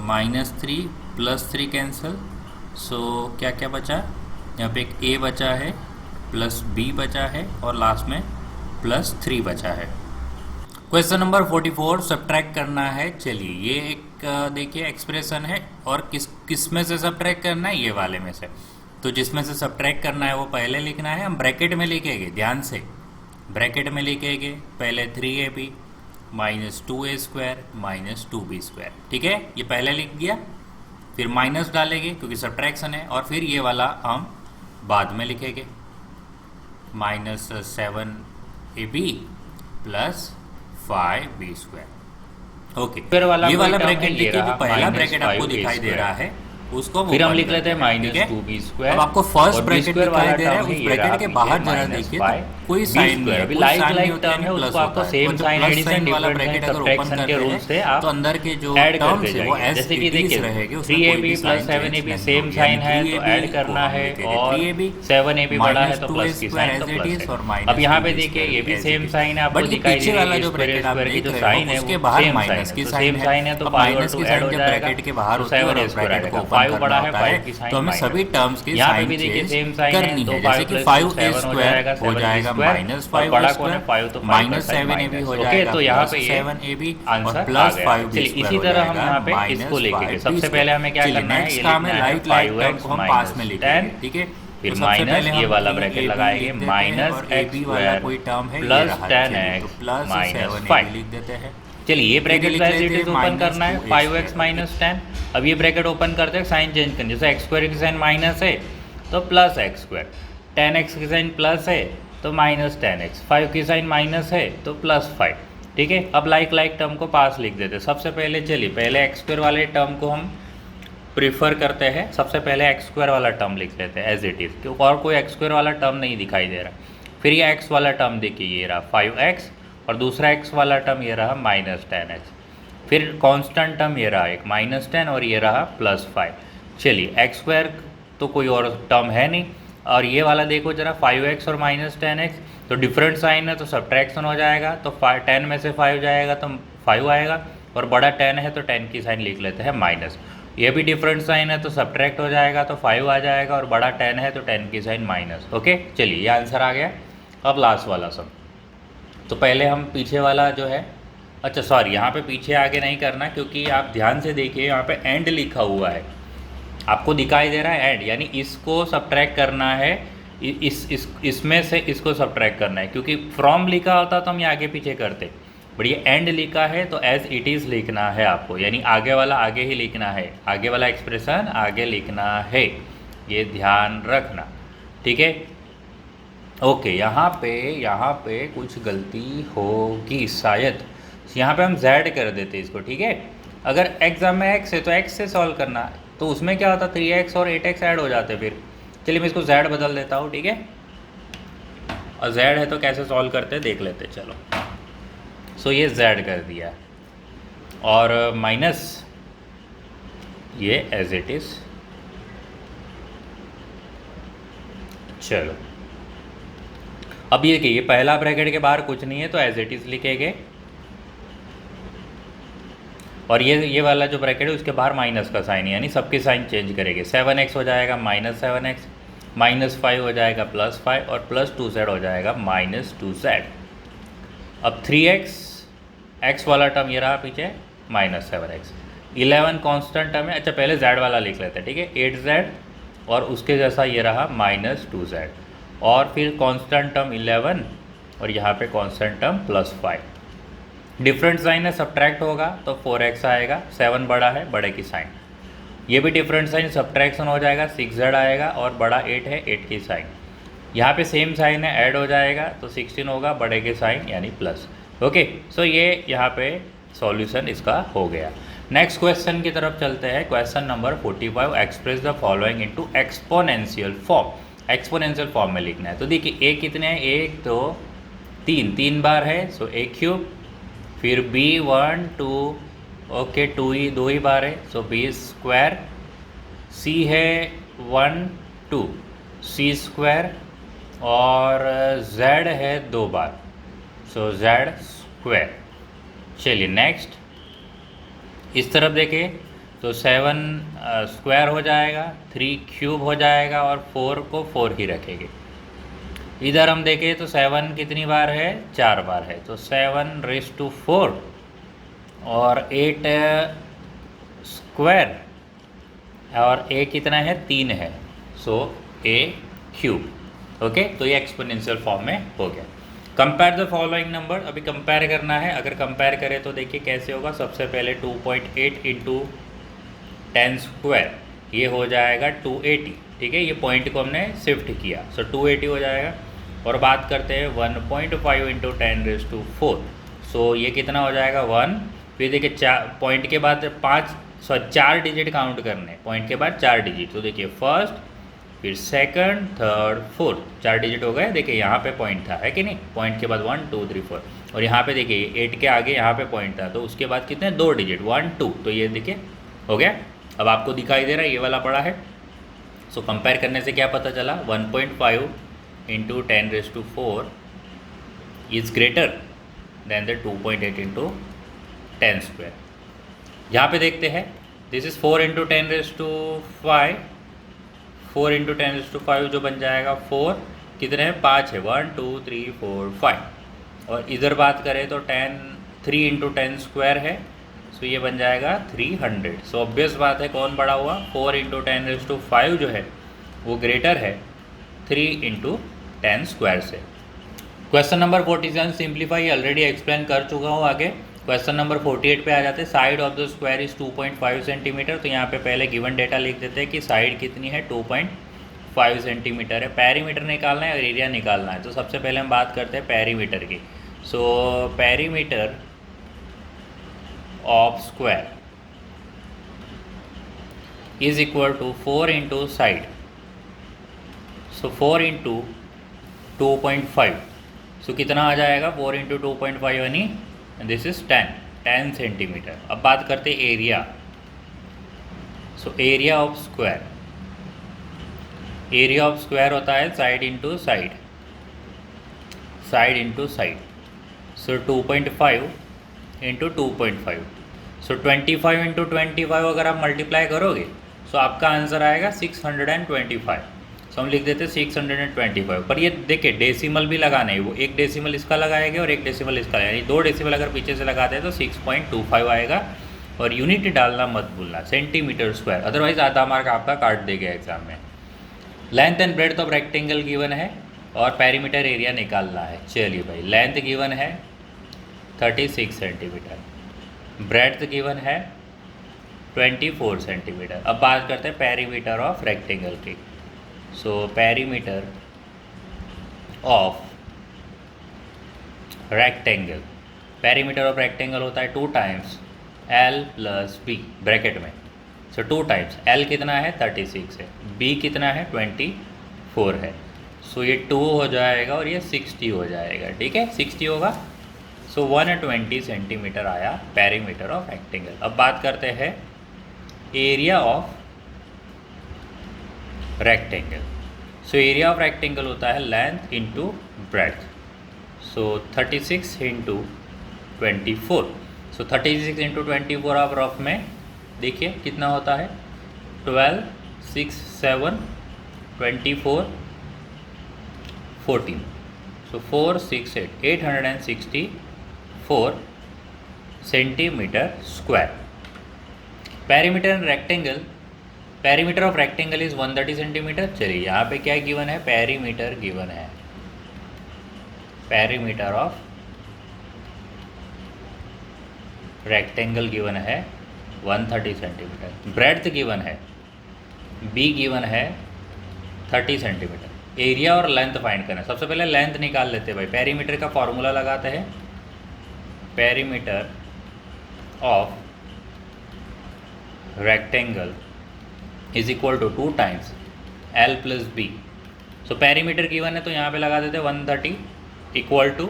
minus 3 plus 3 cancel. सो क्या क्या बचा? यहाँ पे एक a बचा है, प्लस b बचा है और लास्ट में प्लस 3 बचा है। क्वेश्चन नंबर 44 सब्ट्रैक्ट करना है। चलिए ये एक देखिए एक्सप्रेशन है और किस में से सब्ट्रैक्ट करना है? ये वाले में से। तो जिसमें से सब्ट्रैक्ट करना है वो पहले लिखना है, हम ब्रैकेट में लिखेंगे, ध्यान से ब्रैकेट में लिखेंगे। पहले 3ab minus 2a square minus 2b square. ठीक है, ये पहले लिख दिया। फिर माइनस डालेंगे क्योंकि सब्ट्रैक्शन है, और फिर ये वाला हम बाद में लिखेंगे, -7ab प्लस 5b²। ओके, फिर वाला ये वाला कोई टर्म है, ब्रैकेट ये देखिए, जो रहा पहला ब्रैकेट आपको -5a²। दिखाई दे रहा है उसको फिर हम open लिख लेते हैं करते ठीक है? -2b²। अब आपको फर्स्ट और ब्रैकेट b² दिखाई वाला दे रहा है, टर्म है, उस ये ब्रैकेट रहा के पीछे बाहर जरा देखिए तो कोई साइन नहीं है, अभी कोई लाइक साइन नहीं लाइक होता टर्म है, है, प्लस उसको आपको होता है। सेम और जो साइन प्लस एडिशन साइन वाला डिफरेंट ब्रैकेट साइन अगर ओपन सब्ट्रैक्शन करते के रूल हैं से आप तो अंदर के जो ऐड टर्म्स करते है वो जाइए। एज जैसे कि इट इज देखिए रहेंगे, उसमें कोई 3ab भी + साइन चेंज 7ab नहीं सेम होगी। साइन है यानी तो 3ab ऐड करना को हम है, लिखेंगे और 3ab 7ab बड़ा है तो प्लस की -2a² साइन तो as it प्लस is है। और अब यहाँ पे -2b² देखिए ये भी as same it is। Sign है, आपको बट ये दिखाई दे पीछे रही वाला है जो स्क्वायर ब्रैकेट आप स्क्वायर की देख जो रहे साइन हो है उसके वो बाहर सेम साइन माइनस है, की तो साइन सेम है। साइन है तो अब 5 और माइनस 2 की ऐड साइन हो जब जाएगा ब्रैकेट के बाहर तो होती है 7 और a² ब्रैकेट को आएगा। ओपन 5 करना बड़ा है, होता 5 है की साइन तो हमें माइनस। सभी टर्म्स के यहाँ पे साइन भी देखिए चेंज सेम साइन है करनी तो है, 5 जैसे कि + 2 5a² 7 हो जाएगा, हो 7b² जाएगा और बड़ा कौन है -5a², 5 तो 5 का साइन -7ab माइनस। हो ओके, जाएगा तो यहाँ पे ये +7ab और आंसर आ प्लस गया। 5b² चलिए इसी हो तरह हम जाएगा यहाँ पे इसको लिखेंगे। सबसे पहले हमें क्या करना है, ये नेक्स्ट काम है लिखना है लाइक लाइक टर्म 5x को हम पास में लिखेंगे, 10, ठीक है? फिर तो सबसे माइनस पहले ये हम वाला 3ab ब्रैकेट लिख लगाएंगे देते हैं और ab वाला -x² कोई टर्म है ये प्लस रहा, 10 चलिए तो x प्लस माइनस 7ab 5। लिख देते हैं। चलिए ये ब्रैकेट लिख एज लेते इट हैं इज ओपन करना है, 5x -2a²। -10। अब ये ब्रैकेट ओपन करते हैं, साइन चेंज करना, जैसे x² की साइन माइनस है तो प्लस x², 10x की साइन प्लस है तो -10x, 5 की साइन माइनस है तो +5। ठीक है, अब लाइक लाइक टर्म को पास लिख देते हैं। सबसे पहले चलिए पहले x² वाले टर्म को हम प्रीफर करते हैं, सबसे पहले x² वाला टर्म लिख लेते हैं एज इट इज़, क्योंकि और कोई x² वाला टर्म नहीं दिखाई दे रहा। फिर ये x वाला टर्म देखिए, ये रहा 5x, और दूसरा x वाला टर्म ये रहा -10x। फिर कांस्टेंट टर्म ये रहा एक -10 और ये रहा +5। चलिए x² तो कोई और टर्म है नहीं, और ये वाला देखो जरा 5x और -10x, तो डिफरेंट साइन है तो सब्ट्रैक्शन हो जाएगा, तो 10 में से 5 जाएगा तो 5 आएगा, और बड़ा 10 है तो 10 की साइन लिख लेते हैं माइनस। ये भी डिफरेंट साइन है तो सब्ट्रैक्ट हो जाएगा तो 5 आ जाएगा, और बड़ा 10 है तो 10 की साइन माइनस। ओके, चलिए ये आंसर आ गया। अब लास्ट वाला सब, तो पहले हम पीछे वाला जो है, अच्छा सॉरी यहाँ पे पीछे आगे नहीं करना, क्योंकि आप ध्यान से देखिए यहाँ पे एंड लिखा हुआ है, आपको दिखाई दे रहा है एंड, यानी इसको सब्ट्रैक्ट करना है, इसमें से इसको सब्ट्रैक्ट करना है, क्योंकि फ्रॉम लिखा होता तो हम ये आगे पीछे करते, बट ये एंड लिखा है तो एज इट इज़ लिखना है आपको, यानी आगे वाला आगे ही लिखना है, आगे वाला एक्सप्रेशन आगे लिखना है, ये ध्यान रखना, ठीक है? ओके, यहाँ पे कुछ गलती होगी शायद, यहाँ पे हम z कर देते इसको, ठीक है? अगर एग्जाम में x है तो x से सॉल्व करना, तो उसमें क्या होता 3x और 8x ऐड हो जाते फिर। चलिए मैं इसको z बदल देता हूँ, ठीक है? और z है तो कैसे सॉल्व करते हैं देख लेते, चलो। सो ये z कर दिया, और माइनस ये एज इट इज़, चलो। अब ये कि ये पहला ब्रैकेट के बाहर कुछ नहीं है तो एज इट इज़ लिखेंगे, और ये वाला जो ब्रैकेट है उसके बाहर माइनस का साइन है, यानी सबके साइन चेंज करेंगे। 7x हो जाएगा -7x, -5 हो जाएगा +5, और +2z हो जाएगा -2z। अब 3x, x वाला टर्म ये रहा पीछे -7x, 11 कांस्टेंट टर्म है। अच्छा पहले z वाला लिख लेते हैं, ठीक है? 8z, और उसके जैसा ये रहा -2z, और फिर कांस्टेंट टर्म 11, और यहाँ पे कांस्टेंट टर्म +5। डिफरेंट साइन है, सब्ट्रैक्ट होगा तो 4x आएगा, 7 बड़ा है, बड़े की साइन। ये भी डिफरेंट साइन, सब्ट्रैक्शन हो जाएगा, 6z आएगा, और बड़ा 8 है, 8 की साइन। यहाँ पे सेम साइन है, ऐड हो जाएगा तो 16 होगा, बड़े के साइन यानी प्लस। ओके, सो ये यहाँ पे सॉल्यूशन इसका हो गया। नेक्स्ट क्वेश्चन की तरफ चलते हैं। Question number 45, express the following into exponential form. Exponential form में लिखना है। तो देखिए a कितने हैं, 1 2 3 बार है, सो a³। फिर b1 2, ओके 2 ही बार है, सो b²। c है 1 2 c², और z है 2 बार, सो z²। चलिए नेक्स्ट इस तरफ देखें तो 7 स्क्वायर हो जाएगा, 3 क्यूब हो जाएगा, और 4 को 4 ही रखेंगे। इधर हम देखें तो 7 कितनी बार है, 4 बार है, तो 7⁴, और 8 स्क्वायर, और a कितना है, 3 है, सो a³। ओके, तो ये एक्सपोनेंशियल फॉर्म में हो गया। कंपेयर द फॉलोइंग नंबर, अभी कंपेयर करना है। अगर कंपेयर करें तो देखिए कैसे होगा। सबसे पहले 2.8 इंटू 10 स्क्वायर, ये हो जाएगा 280, ठीक है, ये पॉइंट को हमने शिफ्ट किया, सो 280 हो जाएगा। और बात करते हैं 1.5 इंटू 10⁴, सो ये कितना हो जाएगा 1, फिर देखिए 4 पॉइंट के बाद 4 डिजिट काउंट करने, पॉइंट के बाद 4 डिजिट, तो देखिए फर्स्ट, फिर सेकंड, थर्ड, फोर्थ, 4 डिजिट हो गए। देखिए यहाँ पे पॉइंट था, है कि नहीं, पॉइंट के बाद 1 2 3 4, और यहाँ पे देखिए 8 के आगे यहाँ पे पॉइंट था, तो उसके बाद कितने 2 डिजिट 1 2, तो ये देखिए हो गया। अब आपको दिखाई दे रहा है ये वाला पड़ा है, सो कंपेयर करने से क्या पता चला, 1.5 into 10⁴ is greater then the 2.8 into 10 square. यहाँ पे देखते हैं, दिस इज़ 4 इंटू 10⁵, 4 इंटू 10⁵ जो बन जाएगा 4, कितने हैं 5 है, 1 2 3 4 5, और इधर बात करें तो 3 इंटू 10 स्क्वायर है, सो ये बन जाएगा 300। सो ऑब्वियस बात है कौन बड़ा हुआ, 4 इंटू 10⁵ जो है वो ग्रेटर है 3 इंटू 10 स्क्वायर से। Question number 47 simplify already explain कर चुका हूँ आगे। क्वेश्चन नंबर 48 पे आ जाते हैं। Side of the square is 2.5 centimetre, तो यहाँ पे पहले गिवन डेटा लिख देते हैं कि साइड कितनी है 2.5 सेंटीमीटर है। पेरीमीटर निकालना है और एरिया निकालना है, तो सबसे पहले हम बात करते हैं पेरीमीटर की। So perimeter of square is equal to 4 into side, so 4 into 2.5, so कितना आ जाएगा 4 इंटू 2.5 यानी दिस इज 10 सेंटीमीटर। अब बात करते हैं area. So area of square, area of square होता है side into side, side into side. So 2.5 into 2.5, so 25 into 25 अगर आप मल्टीप्लाई करोगे सो आपका आंसर आएगा 625। सो हम लिख देते हैं 625। पर ये देखिए डेसिमल भी लगाना है, वो एक डेसिमल इसका लगाएंगे और एक डेसिमल इसका लगाएंगे, 2 डेसिमल अगर पीछे से लगाते हैं तो 6.25 आएगा। और यूनिट डालना मत भूलना, सेंटीमीटर स्क्वायर, अदरवाइज आधा मार्क आपका काट देगा एग्जाम में। Length and breadth of rectangle given है और पेरीमीटर एरिया निकालना है। चलिए भाई, लेंथ गिवन है 36 सेंटीमीटर, ब्रेड्थ गिवन है 24 सेंटीमीटर। अब बात करते हैं पेरीमीटर ऑफ रेक्टेंगल की। So perimeter of rectangle, perimeter of rectangle होता है 2 times L plus B bracket में। सो 2 टाइम्स L कितना है 36 है, B कितना है 24 है, सो ये 2 हो जाएगा और ये 60 हो जाएगा, ठीक है 60 होगा। सो 120 सेंटीमीटर आया पेरीमीटर ऑफ रेक्टेंगल। अब बात करते हैं area of rectangle. So area of rectangle होता है लेंथ इंटू ब्रेड्थ, सो 36 इंटू 24। सो 36 इंटू 24 आप रफ में देखिए कितना होता है 12 6 7 24 14, सो 4 6 8 864 centimetre square. Perimeter rectangle, perimeter of rectangle is 130 centimetre. चलिए यहाँ पे क्या गिवन है, पेरीमीटर गिवन है, पेरीमीटर ऑफ रेक्टेंगल गिवन है 130 सेंटीमीटर। ब्रेड्थ गिवन है, बी गिवन है 30 सेंटीमीटर। एरिया और लेंथ फाइंड करना है। सबसे पहले लेंथ निकाल लेते हैं भाई, पेरीमीटर का फॉर्मूला लगाते हैं, perimeter of rectangle is equal to 2 times L plus b. So perimeter given है तो यहाँ पे लगा देते 130 इक्वल टू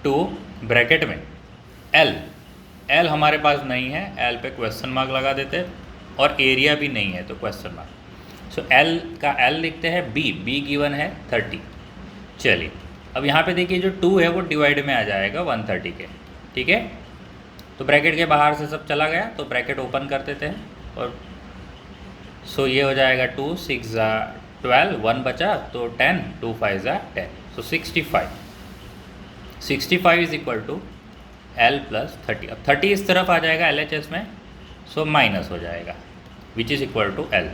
2 ब्रैकेट में L, L हमारे पास नहीं है, L पे क्वेश्चन मार्क लगा देते, और एरिया भी नहीं है तो क्वेश्चन मार्क। सो L का L लिखते हैं, B गिवन है 30। चलिए अब यहाँ पे देखिए जो 2 है वो डिवाइड में आ जाएगा 130 के, ठीक है। तो ब्रैकेट के बाहर से सब चला गया तो ब्रैकेट ओपन कर देते हैं, और सो ये हो जाएगा 2 6 12, 1 बचा तो 10, 2 5 10, so 65 is equal to L plus 30। अब 30 इस तरफ आ जाएगा LHS में, सो माइनस हो जाएगा which is equal to L।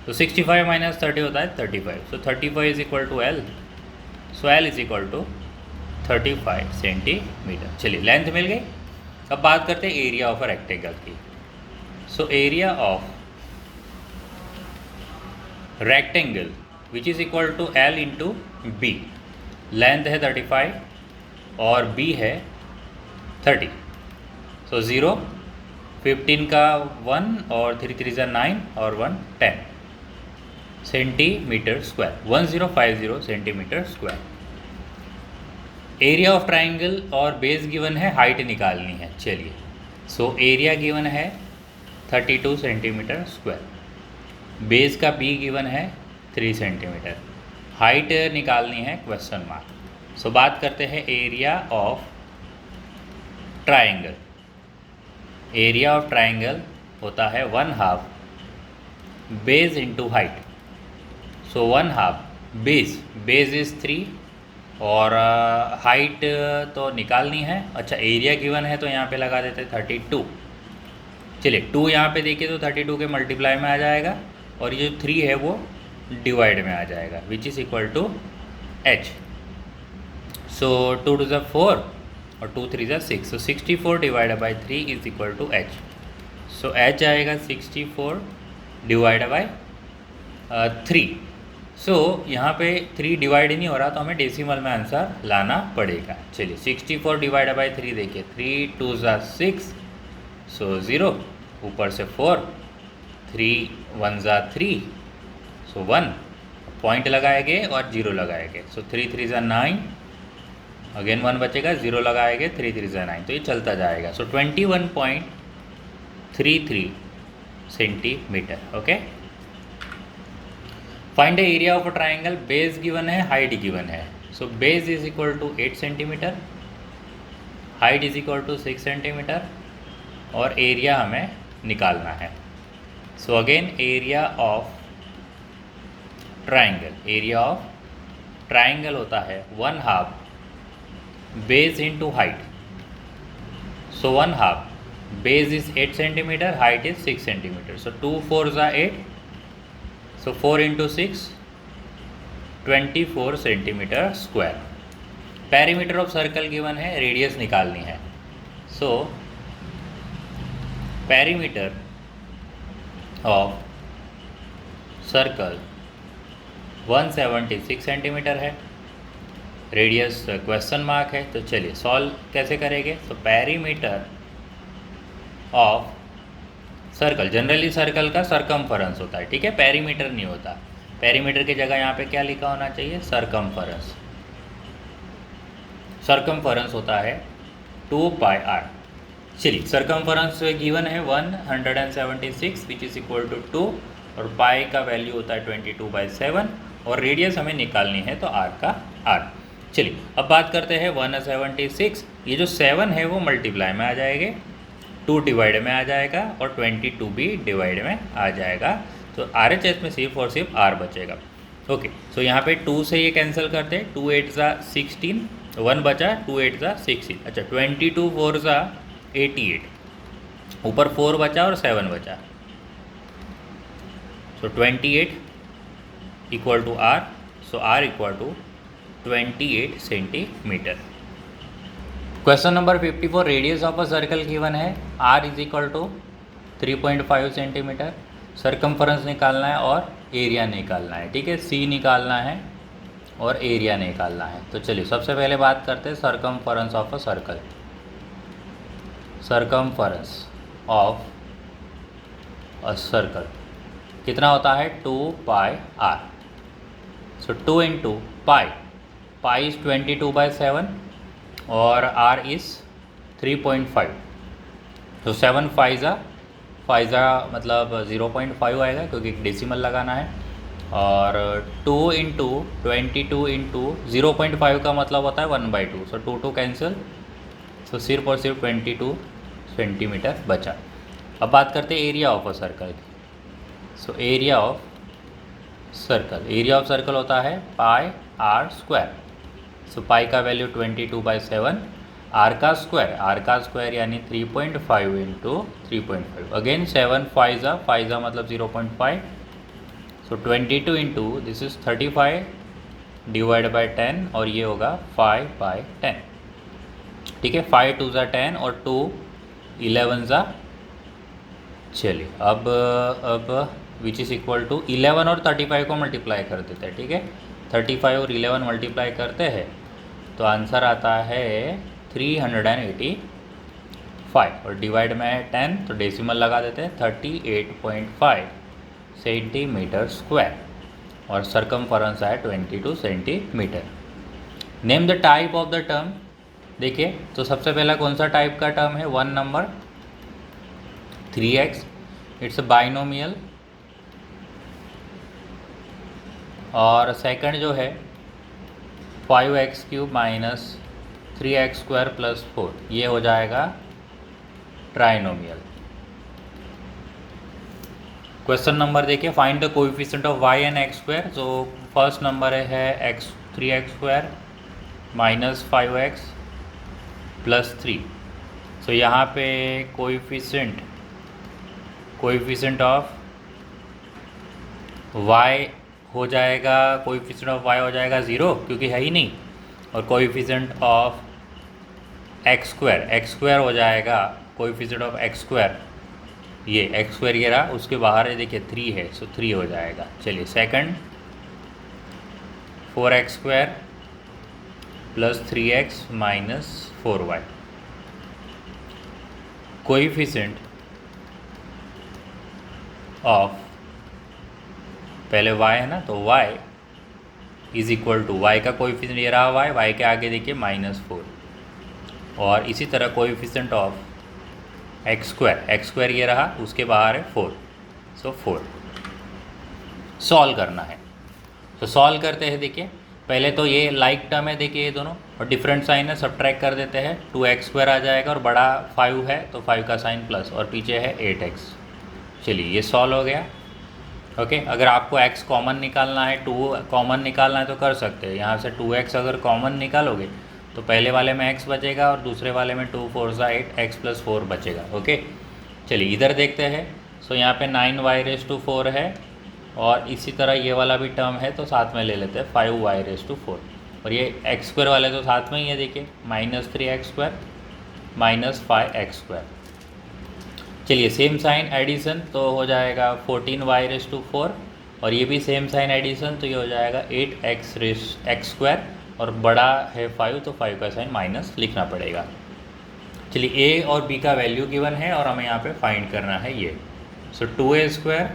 तो 65 माइनस 30 होता है 35, so 35 is equal to L, so L is equal to 35 centimetre. चलिए लेंथ मिल गई। अब बात करते हैं एरिया ऑफ अ रेक्टेंगल की। So area of rectangle which is equal to l into b, length है 35 और बी है 30, सो 0, 15 का 1 और 3 3 ज़ा 9 और 1 10 centimetre square, 1050 centimetre square. Area of triangle और बेस गिवन है, हाइट निकालनी है। चलिए, सो एरिया गिवन है 32 सेंटीमीटर स्क्वायर, बेस का बी गिवन है 3 सेंटीमीटर, हाइट निकालनी है क्वेश्चन मार्क। सो बात करते हैं area of triangle. Area of triangle होता है 1/2 base into height. So 1/2 base is 3 और हाइट तो निकालनी है। अच्छा, एरिया गिवन है तो यहाँ पे लगा देते 32। चलिए, 2 यहाँ पे देखिए तो 32 के मल्टीप्लाई में आ जाएगा और ये जो 3 है वो डिवाइड में आ जाएगा, which is equal to h। So 2 2 ज़ा 4 और 2 3 ज़ा 6, so 64 divide by 3 is equal to h। So h आएगा 64 डिवाइड बाई 3। सो यहाँ पे 3 डिवाइड नहीं हो रहा तो हमें डेसिमल में आंसर लाना पड़ेगा। चलिए, 64 डिवाइड बाई 3 देखिए, 3 2 ज़ा 6, सो 0, ऊपर से 4, 3 1 ज़ा 3, सो 1, पॉइंट लगाएंगे और 0 लगाएंगे। सो 3 3 ज़ा 9, अगेन 1 बचेगा, 0 लगाएंगे, 3 3 ज़ा 9, तो ये चलता जाएगा। So 21.33 centimetre. Okay, find the area of a triangle. Base given है, हाइट गिवन है। So base is equal to 8 centimetre, height is equal to 6 centimetre और एरिया हमें निकालना है। So again area of triangle, area of triangle होता है 1/2 base into height. So 1/2 base is 8 centimetre, height is 6 centimetre. So 2 4 ज़ा 8, so 4 into 6 24 centimetre square. Perimeter of circle given है, radius निकालनी है। So perimeter of circle 176 centimetre है, radius question mark है। तो चलिए सॉल्व कैसे करेंगे। तो perimeter of circle, generally circle का सरकमफरेंस होता है, ठीक है, पेरीमीटर नहीं होता। पेरीमीटर की जगह यहाँ पे क्या लिखा होना चाहिए, सरकमफरेंस। सरकमफरेंस होता है 2πr। चलिए, सरकमफरेंस गिवन है 176 विच इज़ इक्वल टू 2 और पाई का वैल्यू होता है 22/7 और रेडियस हमें निकालनी है तो r का r। चलिए, अब बात करते हैं 176। ये जो 7 है वो मल्टीप्लाई में आ जाएंगे, 2 डिवाइड में आ जाएगा और 22 भी डिवाइड में आ जाएगा। तो RHS में सिर्फ और सिर्फ r बचेगा। ओके, सो यहाँ पे 2 से ये कैंसिल करते हैं, 2 8 ज़ा 16, 1 बचा, 2 8 ज़ा 16। अच्छा, 22 4 ज़ा 88, ऊपर 4 बचा और 7 बचा। So 28 equal to r। So r equal to 28 centimetre. Question number 54, radius of a circle given है, r is equal to 3.5 centimetre. Circumference निकालना है और एरिया निकालना है, ठीक है, c निकालना है और एरिया निकालना है। तो चलिए सबसे पहले बात करते हैं circumference of a circle. Circumference of a circle कितना होता है, 2πr। So 2 into pi, pi is 22/7 और r इज़ 3.5। तो 7 5 मतलब 0.5 आएगा क्योंकि डेसिमल लगाना है। और 2 इंटू 22 इंटू 0.5 का मतलब होता है 1/2। सो 2 2 कैंसिल, सो सिर्फ और सिर्फ 22 सेंटीमीटर बचा। अब बात करते हैं एरिया ऑफ अ सर्कल की। So area of circle, area of circle होता है पाई r स्क्वायर। सो पाई का वैल्यू 22/7, r का स्क्वायर यानी 3.5 इंटू 3.5। अगेन 7 5 मतलब 0.5। सो 22 into this is 35 divide by 10 और ये होगा 5/10, ठीक है। 5 2 ज़ा 10 और 2 11 ज़ा चलिए अब विच इज़ इक्वल टू 11 और 35 को मल्टीप्लाई कर देते हैं, ठीक है। 35 और 11 मल्टीप्लाई करते हैं तो आंसर आता है 385 और डिवाइड में है 10 तो डेसिमल लगा देते हैं 38.5 सेंटीमीटर स्क्वायर और सरकमफरेंस है 22 centimetre. Name the type of the term. देखिए तो सबसे पहला कौन सा टाइप का टर्म है, 1 number 3x, it's a binomial. और सेकंड जो है 5x³ माइनस 3x² प्लस 4, ये हो जाएगा ट्राइनोमियल। क्वेश्चन नंबर देखिए, find the coefficient of y and x²। तो फर्स्ट नंबर है 3x² माइनस 5x प्लस 3। सो यहाँ पे कोएफिशिएंट ऑफ y हो जाएगा, कोएफिशिएंट ऑफ y हो जाएगा 0 क्योंकि है ही नहीं, और कोएफिशिएंट ऑफ x² हो जाएगा, कोएफिशिएंट ऑफ x², ये x² ये रहा, उसके बाहर है देखिए 3 है, सो 3 हो जाएगा। चलिए second 4x² plus 3x minus 4y, coefficient of पहले y है ना, तो y is equal to, y का कोएफिशिएंट ये रहा y के आगे देखिए -4, और इसी तरह कोएफिशिएंट ऑफ x² ये रहा, उसके बाहर है 4, सो 4। सॉल्व करना है तो सॉल्व करते हैं। देखिए पहले तो ये लाइक टर्म है, देखिए ये दोनों, और डिफरेंट साइन है, सब्ट्रैक्ट कर देते हैं, 2x² आ जाएगा और बड़ा 5 है तो 5 का साइन प्लस, और पीछे है 8x। चलिए ये सॉल्व हो गया। ओके, अगर आपको x कॉमन निकालना है, 2 कॉमन निकालना है तो कर सकते हैं। यहाँ से 2x अगर कॉमन निकालोगे तो पहले वाले में x बचेगा और दूसरे वाले में 2 4 8 x प्लस 4 बचेगा। ओके चलिए इधर देखते हैं। सो यहाँ पे 9y⁴ है, और इसी तरह ये वाला भी टर्म है तो साथ में ले लेते हैं 5y⁴, और ये x² वाले तो साथ में ही है, देखिए -3x² माइनस 5x²। चलिए सेम साइन एडिशन तो हो जाएगा 14y⁴, और ये भी सेम साइन एडिशन तो ये हो जाएगा 8x² और बड़ा है 5 तो 5 का साइन माइनस लिखना पड़ेगा। चलिए a और b का वैल्यू गिवन है और हमें यहाँ पे फाइंड करना है ये। सो 2a²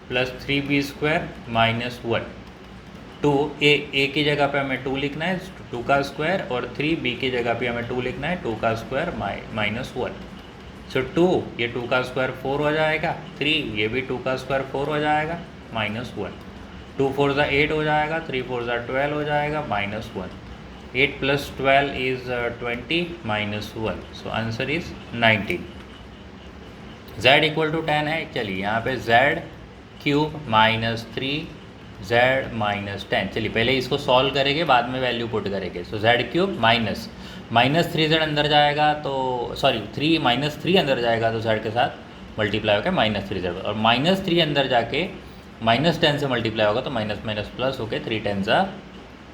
plus 3b² minus 1, 2a की जगह पे हमें 2 लिखना है 2 का स्क्वायर, और 3b की जगह पे हमें 2 लिखना है 2 का स्क्वायर माइनस 1। सो 2 ये 2 का स्क्वायर 4 हो जाएगा, 3 ये भी 2 का स्क्वायर 4 हो जाएगा माइनस 1, 2 4 8 हो जाएगा, 3 4 12 हो जाएगा minus 1, 8 plus 12 is 20 minus 1, so answer is 19। z equal to 10 है। चलिए यहाँ पे z³ माइनस 3z माइनस 10। चलिए पहले इसको सॉल्व करेंगे, बाद में वैल्यू पुट करेंगे। सो z³ माइनस 3z अंदर जाएगा तो सॉरी -3 अंदर जाएगा तो z के साथ मल्टीप्लाई होकर -3z, और -3 अंदर जाके -10 से मल्टीप्लाई होगा तो माइनस माइनस प्लस होकर 3 10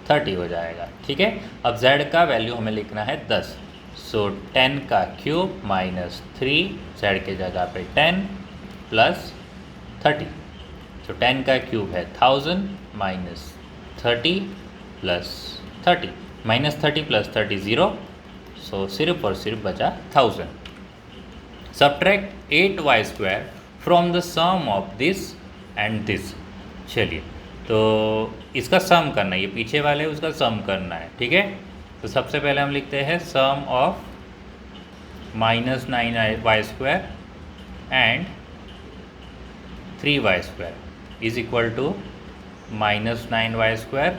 30 हो जाएगा। ठीक है, अब z का वैल्यू हमें लिखना है 10। सो 10 का क्यूब माइनस 3, z के जगह पे 10 प्लस 30। सो 10 का क्यूब है 1000 माइनस 30 प्लस 30, -30 प्लस 30 0, सो सिर्फ और सिर्फ बचा 1000। Subtract 8y² from the sum of this and this. चलिए तो इसका सम करना है, ये पीछे वाले उसका सम करना है। ठीक है, तो सबसे पहले हम लिखते हैं sum of -9y² and 3y² is equal to -9y²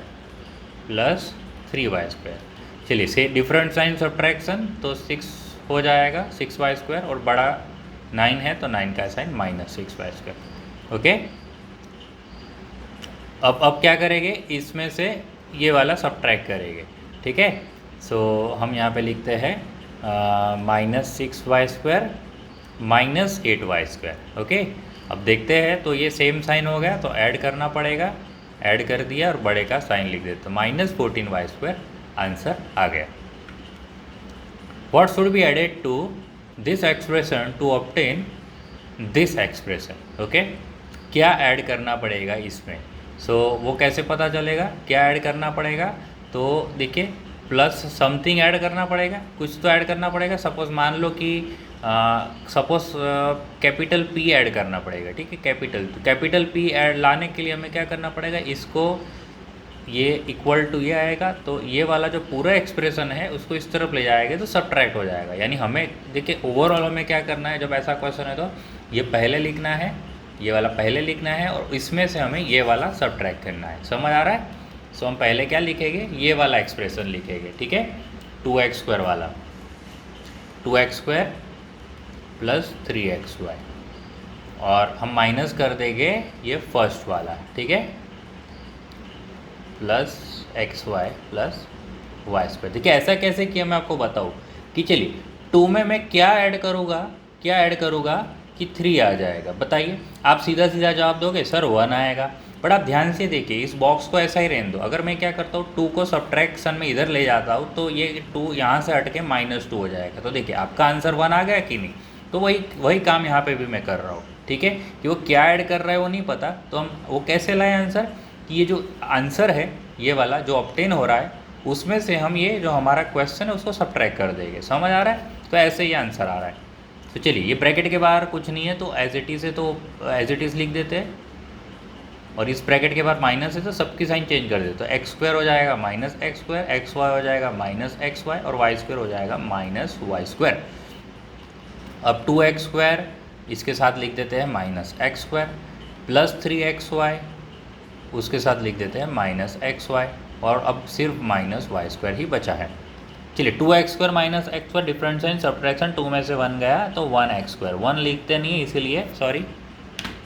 plus 3y²। चलिए से डिफरेंट साइन सब्ट्रैक्शन तो 6 हो जाएगा 6y² और बड़ा 9 है तो 9 का साइन -6y²। ओके, अब क्या करेंगे, इसमें से ये वाला सब्ट्रैक्ट करेंगे। ठीक है, सो हम यहाँ पे लिखते हैं -6y² माइनस 8y²। ओके, अब देखते हैं तो ये सेम साइन हो गया तो ऐड करना पड़ेगा, ऐड कर दिया और बड़े का साइन लिख देते, -14y²। आंसर आ गया। What should be added to this expression to obtain this expression. Okay, क्या ऐड करना पड़ेगा इसमें? सो वो कैसे पता चलेगा क्या ऐड करना पड़ेगा? तो देखिए, प्लस समथिंग ऐड करना पड़ेगा, कुछ तो ऐड करना पड़ेगा। सपोज मान लो कि सपोज कैपिटल पी ऐड करना पड़ेगा, ठीक है, कैपिटल पी ऐड लाने के लिए हमें क्या करना पड़ेगा, इसको ये इक्वल टू ये आएगा, तो ये वाला जो पूरा एक्सप्रेशन है उसको इस तरफ ले जाएंगे तो सब्ट्रैक्ट हो जाएगा। यानी हमें देखिए ओवरऑल हमें क्या करना है, जब ऐसा क्वेश्चन है तो ये पहले लिखना है, ये वाला पहले लिखना है, और इसमें से हमें ये वाला सब्ट्रैक्ट करना है। समझ आ रहा है? सो हम पहले क्या लिखेंगे, ये वाला एक्सप्रेशन लिखेंगे, ठीक है, 2x² वाला, 2x² प्लस 3xy, और हम माइनस कर देंगे ये फर्स्ट वाला, ठीक है, प्लस xy प्लस y²। देखिए ऐसा कैसे किया मैं आपको बताऊँ कि चलिए 2 में मैं क्या ऐड करूँगा कि 3 आ जाएगा। बताइए, आप सीधा सीधा जवाब दोगे सर 1 आएगा, बट आप ध्यान से देखिए इस बॉक्स को ऐसा ही रहने दो। अगर मैं क्या करता हूँ 2 को सब्ट्रैक्शन में इधर ले जाता हूँ तो ये 2 यहाँ से हट के -2 हो जाएगा। तो देखिए आपका आंसर 1 आ गया कि नहीं? तो वही काम यहाँ पे भी मैं कर रहा हूँ, ठीक है, कि वो क्या ऐड कर रहा है वो नहीं पता, तो हम वो कैसे लाए आंसर, कि ये जो आंसर है ये वाला जो ऑब्टेन हो रहा है उसमें से हम ये जो हमारा क्वेश्चन है उसको सब्ट्रैक्ट कर देंगे। समझ आ रहा है? तो ऐसे ही आंसर आ रहा है। तो चलिए ये ब्रैकेट के बाहर कुछ नहीं है तो एज इट इज़ है, तो एज इट इज़ लिख देते हैं, और इस ब्रैकेट के बाद माइनस है तो सबकी साइन चेंज कर देते, तो x² हो जाएगा -x², xy हो जाएगा -xy, और y² हो जाएगा -y²। अब 2x² इसके साथ लिख देते हैं -x² प्लस 3xy उसके साथ लिख देते हैं -xy, और अब सिर्फ -y² ही बचा है। चलिए 2x² -x² different sign subtraction, 2 में से 1 गया तो 1x², 1 लिखते नहीं है इसीलिए, सॉरी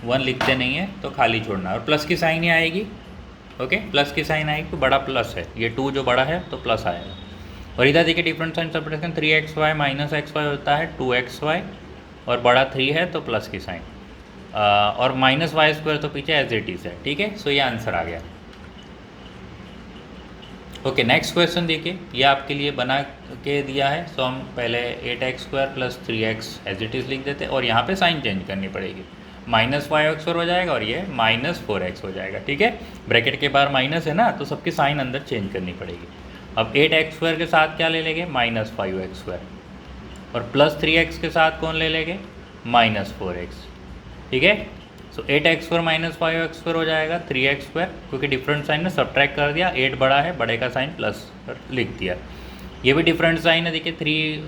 1 लिखते नहीं है तो खाली छोड़ना, और प्लस की साइन ही आएगी। ओके, प्लस की साइन आएगी तो बड़ा प्लस है, ये 2 जो बड़ा है तो प्लस आएगा। और इधर देखिए different sign subtraction, 3xy -xy होता है 2xy, और बड़ा 3 है तो प्लस की साइन, और -y² तो पीछे एज इट इज़ है, ठीक है। सो ये आंसर आ गया। ओके, नेक्स्ट क्वेश्चन देखिए, ये आपके लिए बना के दिया है। सो हम पहले 8x² plus 3x as it is लिख देते हैं, और यहाँ पे साइन चेंज करनी पड़ेगी, -5x² हो जाएगा और ये -4x हो जाएगा, ठीक है। ब्रैकेट के बाहर माइनस है ना तो सबकी साइन अंदर चेंज करनी पड़ेगी। अब 8x² के साथ क्या ले लेंगे, -5x², और प्लस 3x के साथ कौन ले लेंगे, -4x, ठीक है। सो 8x² -5x² हो जाएगा 3x², क्योंकि डिफरेंट साइन में सब्ट्रैक्ट कर दिया, 8 बड़ा है, बड़े का साइन प्लस लिख दिया। ये भी डिफरेंट साइन है, देखिए 3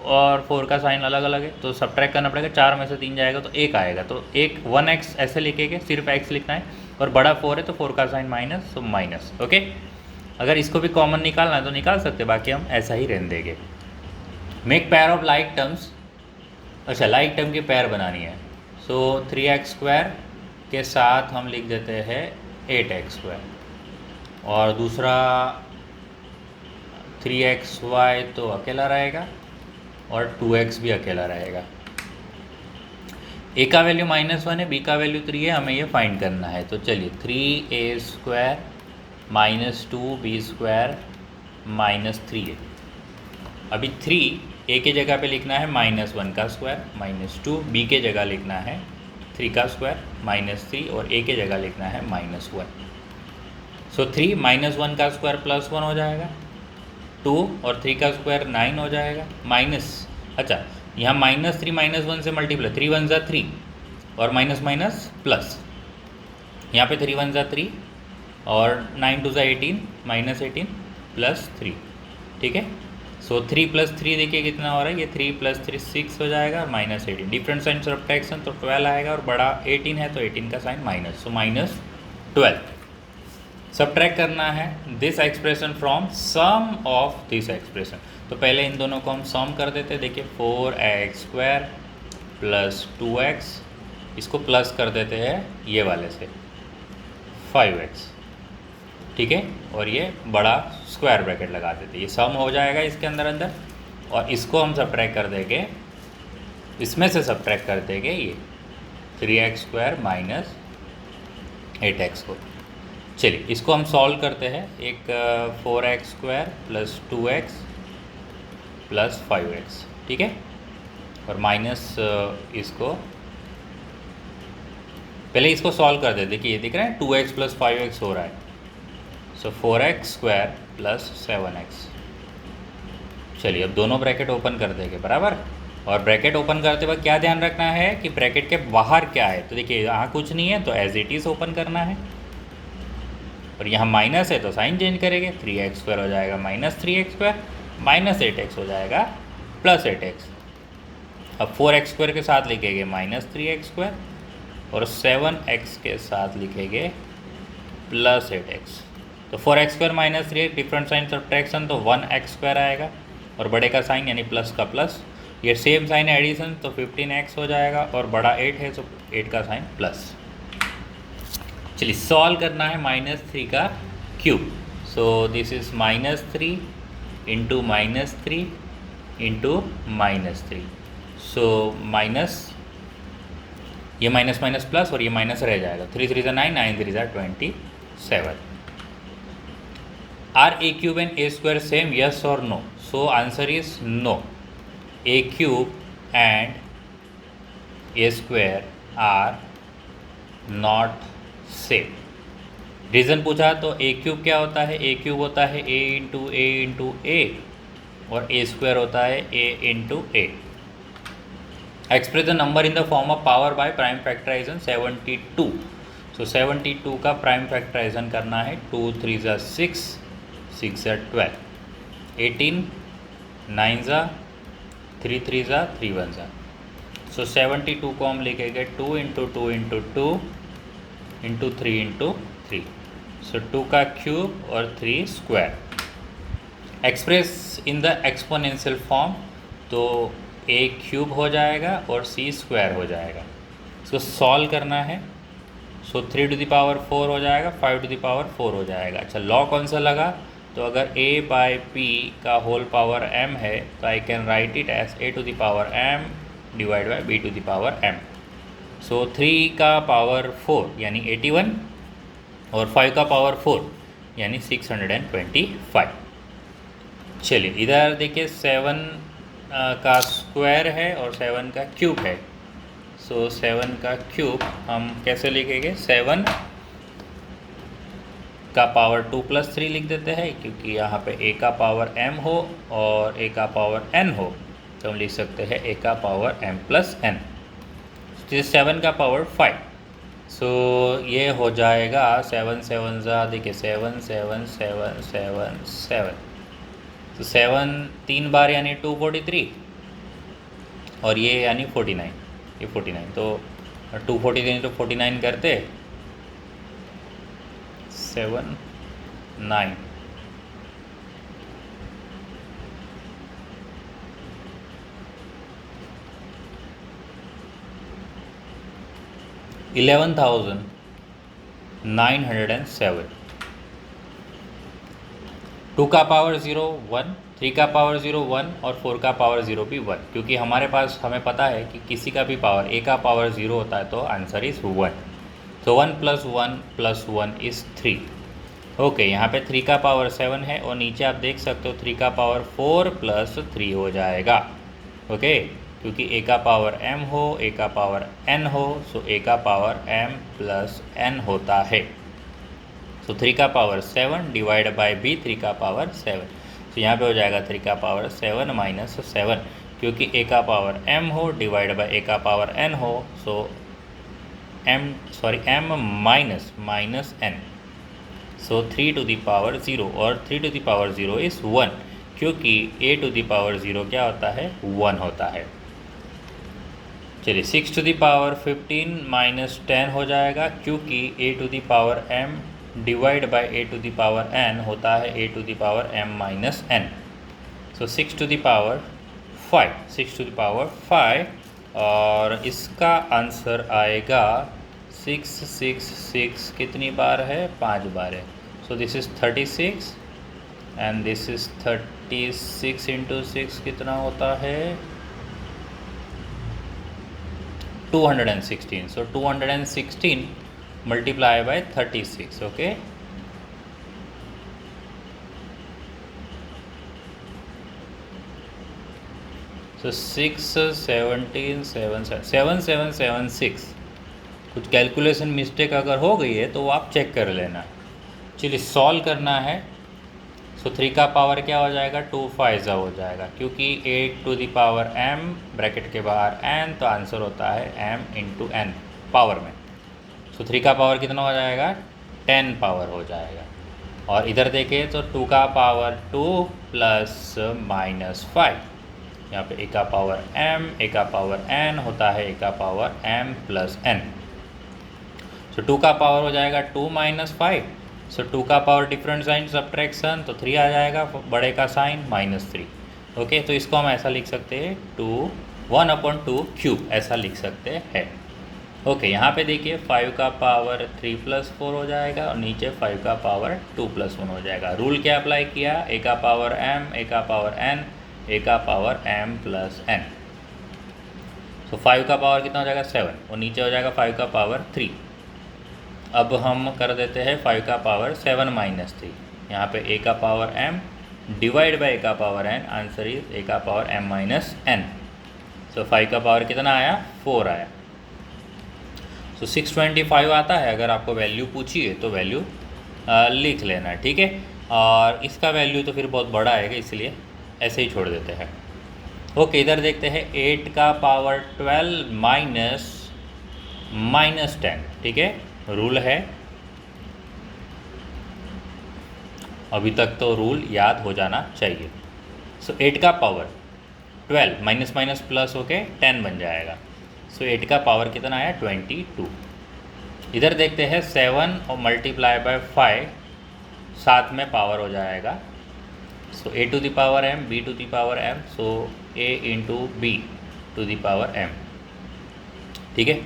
और 4 का साइन अलग अलग है तो सब्ट्रैक्ट करना पड़ेगा, 4 में से 3 जाएगा तो 1 आएगा, तो 1x ऐसे लिखेंगे, सिर्फ x लिखना है, और बड़ा 4 है तो 4 का साइन माइनस, तो माइनस। ओके, अगर इसको भी कॉमन निकालना है तो निकाल सकते, बाकी हम ऐसा ही रहने देंगे। Make pair of like terms, अच्छा लाइक टर्म की पेयर बनानी है। सो 3x² के साथ हम लिख देते हैं 8x², और दूसरा 3xy तो अकेला रहेगा, और 2x भी अकेला रहेगा। a का वैल्यू -1 है, b का वैल्यू 3 है, हमें ये फाइंड करना है। तो चलिए 3a² -2b² -3 है। अभी 3 a के जगह पे लिखना है -1 का स्क्वायर, -2 b के जगह लिखना है 3 का स्क्वायर -3, और a के जगह लिखना है -1। सो 3 -1 का स्क्वायर +1 हो जाएगा, 2 और 3 का स्क्वायर 9 हो जाएगा, माइनस, अच्छा यहाँ -3 -1 से मल्टीप्लाई, 3 1 ज़ा 3 और माइनस माइनस प्लस, यहाँ पे 3 1 ज़ा 3 और 9 2 ज़ा 18 -18 प्लस 3, ठीक है। सो 3 + 3 देखिए कितना हो रहा है, ये 3 + 3 6 हो जाएगा, -18, डिफरेंट साइन सब्ट्रैक्शन तो 12 आएगा, और बड़ा 18 है तो 18 का साइन माइनस, सो -12। सब्ट्रैक्ट करना है this expression from sum of this expression, तो पहले इन दोनों को हम सम कर देते हैं। देखिए 4x² + 2x, इसको प्लस कर देते हैं ये वाले से 5x, ठीक है, और ये बड़ा स्क्वायर ब्रैकेट लगा देते हैं, ये सम हो जाएगा इसके अंदर, और इसको हम सब्ट्रैक्ट कर देंगे, इसमें से सब्ट्रैक्ट कर देंगे ये 3x² - 8x को। चलिए इसको हम सॉल्व करते हैं, एक 4x² + 2x + 5x, ठीक है, और माइनस इसको पहले इसको सॉल्व कर देते कि ये दिख रहा है 2x प्लस 5x हो रहा है, सो 4x स्क्वायर प्लस 7x। चलिए अब दोनों ब्रैकेट ओपन कर देंगे बराबर। और ब्रैकेट ओपन करते वक्त क्या ध्यान रखना है कि ब्रैकेट के बाहर क्या है, तो देखिए यहाँ कुछ नहीं है तो एज इट इज़ ओपन करना है, और यहाँ माइनस है तो साइन चेंज करेंगे, 3x स्क्वायर हो जाएगा minus 3x square, minus 8x हो जाएगा प्लस 8x। अब 4x स्क्वायर के साथ लिखेंगे माइनस 3x स्क्वायर, और 7x के साथ लिखेंगे प्लस 8x। तो 4x square minus 3x, different sign subtraction तो 1x स्क्वायर आएगा, और बड़े का साइन यानी प्लस का प्लस, ये सेम साइन एडिशन तो 15x हो जाएगा, और बड़ा 8 है तो 8 का साइन प्लस। चलिए सॉल्व करना है -3 का cube. So this is -3 into -3 into -3। So minus, ये माइनस माइनस प्लस और ये माइनस रह जाएगा, 3 3 9, 9 3 27। Are a cube and a square same, yes और no? So answer is no, a cube and a square are not same. Reason पूछा तो ए cube क्या होता है, ए क्यूब होता है ए इंटू ए, और ए स्क्वायर होता है a into a. Express the number in the form of power by prime factorisation 72। सो 72 का प्राइम फैक्टराइजेशन करना है, 2 3 ज़ा 6, 6 ज़ा 12, 18 9 ज़ा 3 3 ज़ा 3 1 ज़ा। सो 72 को हम लिखेंगे 2 इंटू 2 इंटू 2 इंटू 3 इंटू 3। सो 2 का क्यूब और 3 square. Express in the exponential form तो ए क्यूब हो जाएगा और सी स्क्वायर हो जाएगा। इसको सॉल्व करना है, सो 3 टू द पावर 4 हो जाएगा, 5 टू द पावर 4 हो जाएगा। अच्छा लॉ कौन सा लगा, तो अगर a बाई पी का होल पावर m है तो I can write it as a to the power m divide by b to the power m। So 3 का पावर 4 यानी 81, और 5 का पावर 4 यानी 625। चलिए इधर देखिए 7 का स्क्वायर है और 7 का क्यूब है। सो 7 का क्यूब हम कैसे लिखेंगे, 7 का पावर 2 प्लस 3 लिख देते हैं, क्योंकि यहाँ पे a का पावर m हो और a का पावर n हो, तो हम लिख सकते हैं a का पावर m प्लस n। 7 का पावर 5, सो ये हो जाएगा 7 7 ज़ा देखिए 7 7 7 7 7, तो 7 3 बार यानी 243, और ये यानी 49, ये 49, तो 243 तो 49 करते 7 9। $11,907। 2 का पावर 0 1, 3 का पावर 0 1, और 4 का पावर 0 भी 1, क्योंकि हमारे पास हमें पता है कि किसी का भी पावर a का पावर 0 होता है तो आंसर इज़ 1। तो 1 प्लस 1 इज़ 3। ओके यहाँ पे 3 का पावर 7 है, और नीचे आप देख सकते हो 3 का पावर 4 प्लस 3 हो जाएगा। ओके क्योंकि a का पावर m हो, a का पावर n हो, सो a का पावर m प्लस n होता है। सो 3 का पावर 7 डिवाइड बाय b 3 का पावर 7, तो यहाँ पे हो जाएगा 3 का पावर 7 माइनस 7, क्योंकि a का पावर m हो डिवाइड बाय a का पावर n हो, so m minus n। So 3 to the power 0, और 3 टू द पावर 0 इज़ 1, क्योंकि a टू द पावर 0 क्या होता है, 1 होता है। चलिए 6 टू द पावर 15 माइनस 10 हो जाएगा, क्योंकि a to the power m divide by a to the power n होता है a to the power m minus n। So 6 to the power 5, 6 to the power 5, और इसका आंसर आएगा 6 6 6 कितनी बार है, 5 बार है। So this is 36, and this is 36 into 6 कितना होता है, 216। सो 216 मल्टीप्लाई बाय 36। ओके सो 6 17 7 7 7 7 7 6 कुछ कैलकुलेशन मिस्टेक अगर हो गई है तो वो आप चेक कर लेना। चलिए सॉल्व करना है। सो 3 का पावर क्या हो जाएगा, 2 5 हो जाएगा, क्योंकि 8 to the power m bracket के बाहर n, तो आंसर होता है m इंटू n पावर में। सो 3 का पावर कितना हो जाएगा, 10 पावर हो जाएगा। और इधर देखें तो 2 का पावर 2 प्लस माइनस 5, यहाँ पे a का पावर m, a का पावर n होता है a का पावर m प्लस n। सो 2 का पावर हो जाएगा 2 माइनस 5। सो 2 का पावर डिफरेंट साइन सब्ट्रैक्शन, तो 3 आ जाएगा, बड़े का साइन -3। ओके, तो इसको हम ऐसा लिख सकते हैं 1/2 क्यूब ऐसा लिख सकते हैं। ओके, यहाँ पे देखिए 5 का पावर 3 + 4 हो जाएगा और नीचे 5 का पावर 2 + 1 हो जाएगा। रूल क्या अप्लाई किया, a का पावर m, a का पावर n, a का पावर m प्लस n। सो 5 का पावर कितना हो जाएगा 7 और नीचे हो जाएगा 5 का पावर 3। अब हम कर देते हैं 5 का पावर 7 - 3, यहाँ पे a का power m divide by a का power n, answer is a का पावर m माइनस n। सो 5 का पावर कितना आया, 4 आया। सो 625 आता है। अगर आपको वैल्यू पूछी है तो वैल्यू लिख लेना, ठीक है। और इसका वैल्यू तो फिर बहुत बड़ा आएगा, इसलिए ऐसे ही छोड़ देते हैं। ओके, इधर देखते हैं 8 का पावर 12 माइनस 10, ठीक है। रूल है, अभी तक तो रूल याद हो जाना चाहिए। सो 8 का पावर 12 माइनस माइनस प्लस होके 10 बन जाएगा। सो 8 का पावर कितना आया, 22। इधर देखते हैं 7 और मल्टीप्लाई बाय 5 साथ में पावर हो जाएगा। So a to the power m, b to the power m, so a into b to the power m, ठीक है।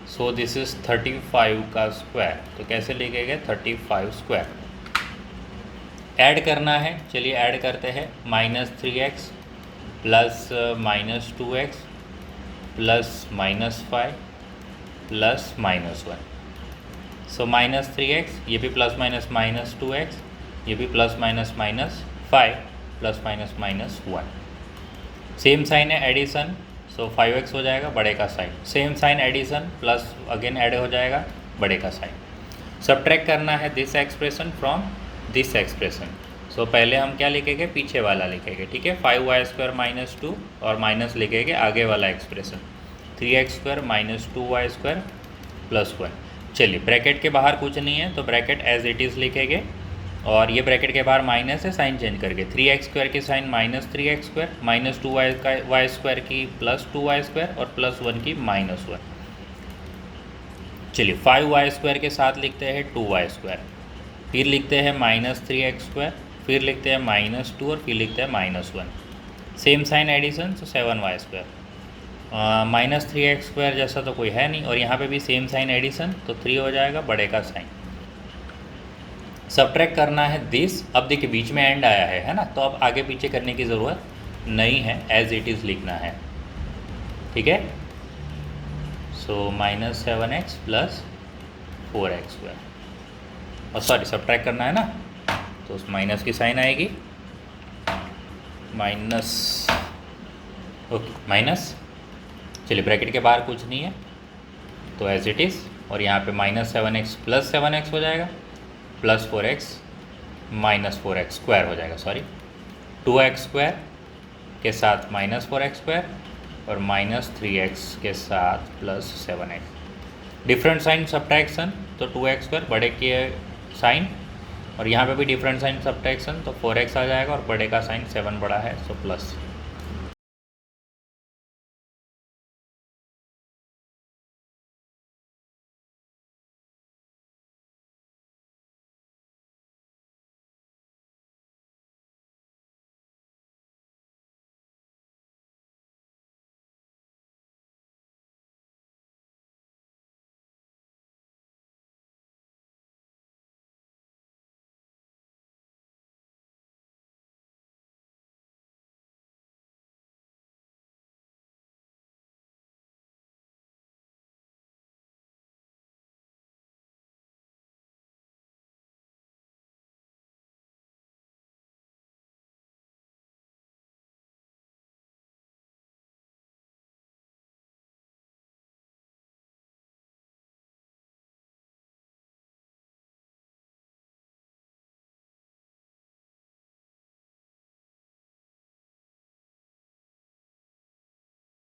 सो दिस इज 35 का स्क्वायर, तो कैसे लिखेंगे 35 स्क्वायर। ऐड करना है, चलिए ऐड करते हैं। -3x plus -2x plus -5 plus -1। सो -3x, ये भी प्लस माइनस -2x, ये भी plus minus -5 plus minus -1। Same sign है एडिशन, सो 5x हो जाएगा बड़े का sign. Same sign addition plus again add हो जाएगा बड़े का साइन। सब्ट्रैक्ट करना है this expression from this expression. So पहले हम क्या लिखेंगे, पीछे वाला लिखेंगे, ठीक है। 5y² - 2 और माइनस लिखेंगे आगे वाला एक्सप्रेशन 3x² - 2y² प्लस 1। चलिए ब्रैकेट के बाहर कुछ नहीं है तो ब्रैकेट एज इट इज़ लिखेंगे, और ये ब्रैकेट के बाहर माइनस है, साइन चेंज करके 3x² की साइन -3x² -2y² की +2y² और +1 की -1। चलिए 5y² के साथ लिखते हैं 2y², फिर लिखते हैं -3x², फिर लिखते हैं -2 और फिर लिखते हैं -1। सेम साइन एडिशन, तो 7y²। -3x² जैसा तो कोई है नहीं, और यहाँ पे भी सेम साइन एडिशन, तो 3 हो जाएगा बड़े का साइन। सब्ट्रैक्ट करना है दिस। अब देखिए बीच में एंड आया है ना, तो अब आगे पीछे करने की ज़रूरत नहीं है, एज इट इज़ लिखना है, ठीक है। सो -7x प्लस 4x², और सॉरी सब्ट्रैक्ट करना है ना, तो उस माइनस की साइन आएगी, माइनस, ओके माइनस। चलिए ब्रैकेट के बाहर कुछ नहीं है तो एज इट इज़, और यहाँ पे -7x प्लस 7x हो जाएगा प्लस 4x -4x² हो जाएगा, सॉरी 2x² के साथ -4x² और -3x के साथ +7x। डिफरेंट साइन सब्ट्रैक्शन, तो 2x² बड़े के साइन, और यहाँ पे भी डिफरेंट साइन सब्ट्रैक्शन, तो 4x आ जाएगा और बड़े का साइन 7 बड़ा है, सो प्लस